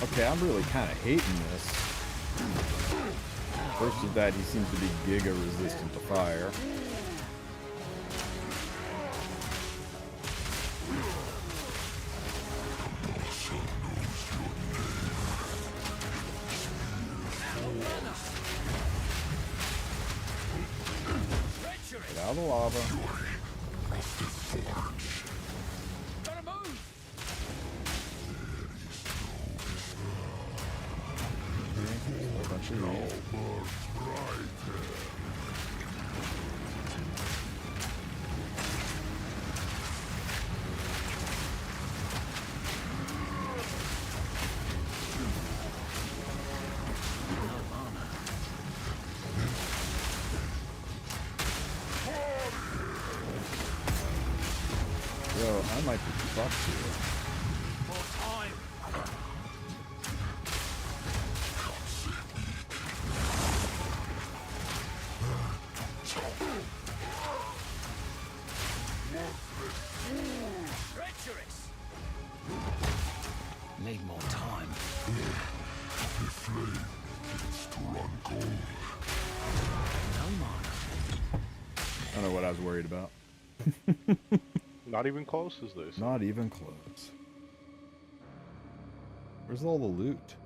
Okay, I'm really kind of hating this. First of that, he seems to be giga resistant to fire. Out of the lava. Gotta move. A bunch of these. Yo, I might be fucked here. More time. Treacherous. Need more time. No mana. I don't know what I was worried about. Not even close, as they say. Not even close. Where's all the loot?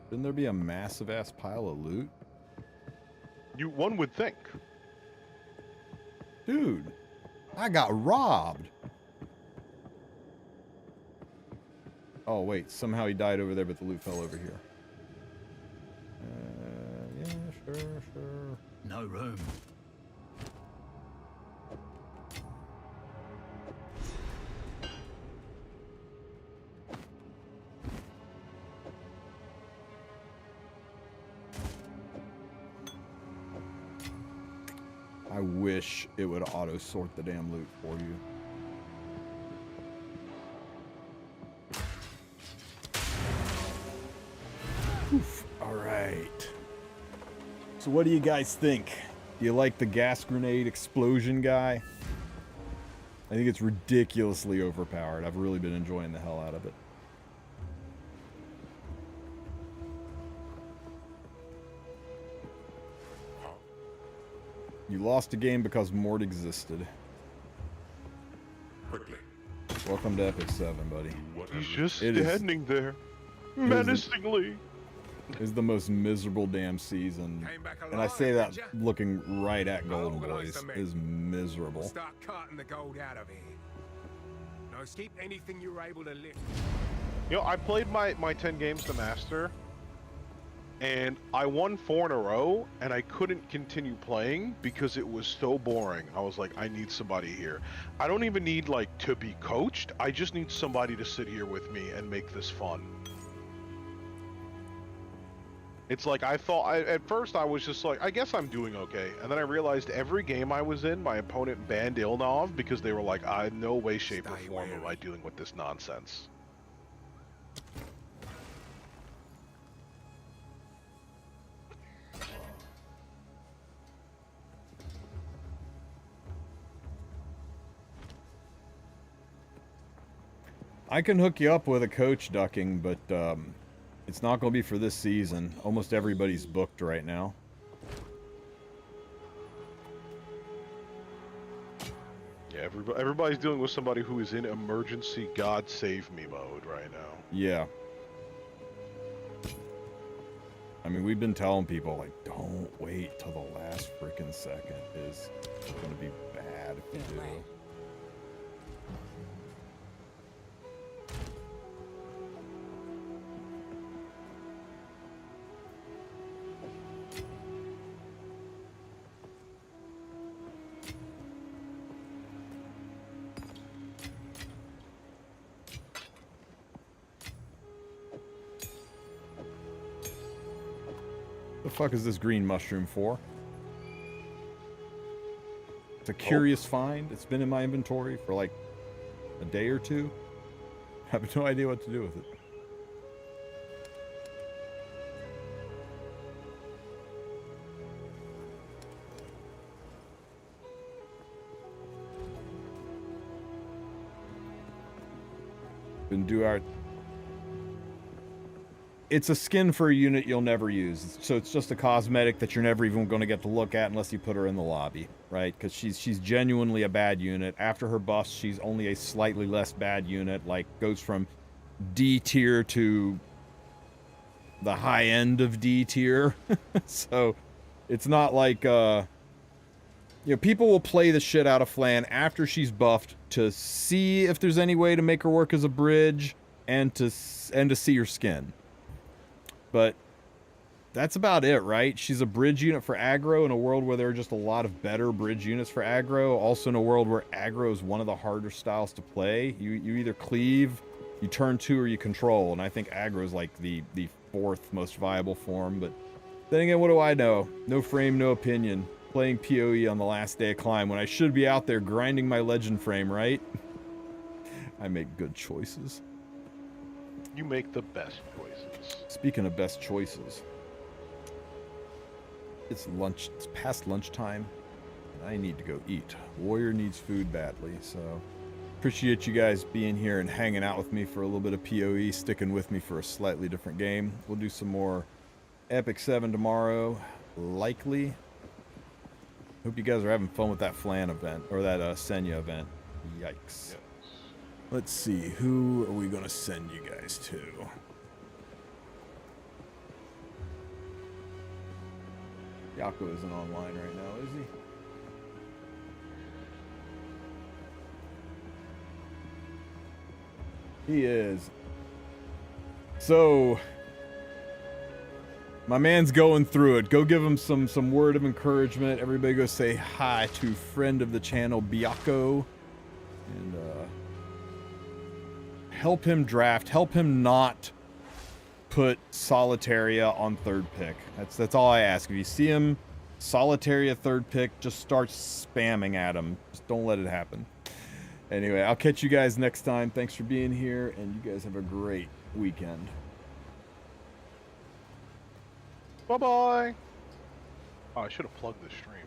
Shouldn't there be a massive ass pile of loot? One would think. Dude, I got robbed. Oh wait, somehow he died over there, but the loot fell over here. Yeah, sure. No room. I wish it would auto sort the damn loot for you. Oof. All right. So what do you guys think? Do you like the gas grenade explosion guy? I think it's ridiculously overpowered. I've really been enjoying the hell out of it. You lost a game because Mort existed. Quickly. Welcome to Epic 7, buddy. He's just It is- standing there, is- menacingly. It's the most miserable damn season. Came back And I alive, say that did ya? looking right at Golden Organise Boys the men. is We'll miserable. start carting the gold out of here. Now keep anything you were able to lift. You know, I played my 10 games to master, and I won 4 in a row, and I couldn't continue playing because it was so boring. I was like, I need somebody here. I don't even need, like, to be coached. I just need somebody to sit here with me and make this fun. It's like, at first I was just like, I guess I'm doing okay. And then I realized every game I was in, my opponent banned Ilnov because they were like, in no way, shape, or Stay form am I wary. dealing with this nonsense. I can hook you up with a coach ducking, but it's not going to be for this season. Almost everybody's booked right now. Yeah, everybody's dealing with somebody who is in emergency God save me mode right now. Yeah. I mean, we've been telling people, like, don't wait till the last freaking second. Is going to be bad if you do. The fuck is this green mushroom for? It's a curious find. It's been in my inventory for like a day or two. I have no idea what to do with it. And do our... It's a skin for a unit you'll never use. So it's just a cosmetic that you're never even going to get to look at unless you put her in the lobby, right? Because she's genuinely a bad unit. After her buffs, she's only a slightly less bad unit. Like, goes from D tier to the high end of D tier. So it's not like You know, people will play the shit out of Flan after she's buffed to see if there's any way to make her work as a bridge and to see her skin. But that's about it, right? She's a bridge unit for aggro in a world where there are just a lot of better bridge units for aggro. Also in a world where aggro is one of the harder styles to play. You either cleave, you turn 2, or you control. And I think aggro is like the 4th most viable form. But then again, what do I know? No frame, no opinion. Playing PoE on the last day of climb when I should be out there grinding my legend frame, right? I make good choices. You make the best choices. Speaking of best choices, it's lunch. It's past lunchtime. I need to go eat. Warrior needs food badly, so appreciate you guys being here and hanging out with me for a little bit of PoE, sticking with me for a slightly different game. We'll do some more Epic 7 tomorrow, likely. Hope you guys are having fun with that Flan event, or that Senya event. Yikes. Yes. Let's see, who are we going to send you guys to? Yako isn't online right now, is he? He is. So, my man's going through it. Go give him some word of encouragement. Everybody go say hi to friend of the channel, Biako. And help him draft. Help him not put Solitaria on 3rd pick. That's all I ask. If you see him Solitaria 3rd pick, just start spamming at him. Just don't let it happen. Anyway, I'll catch you guys next time. Thanks for being here, and you guys have a great weekend. Bye-bye. Oh, I should have plugged this stream.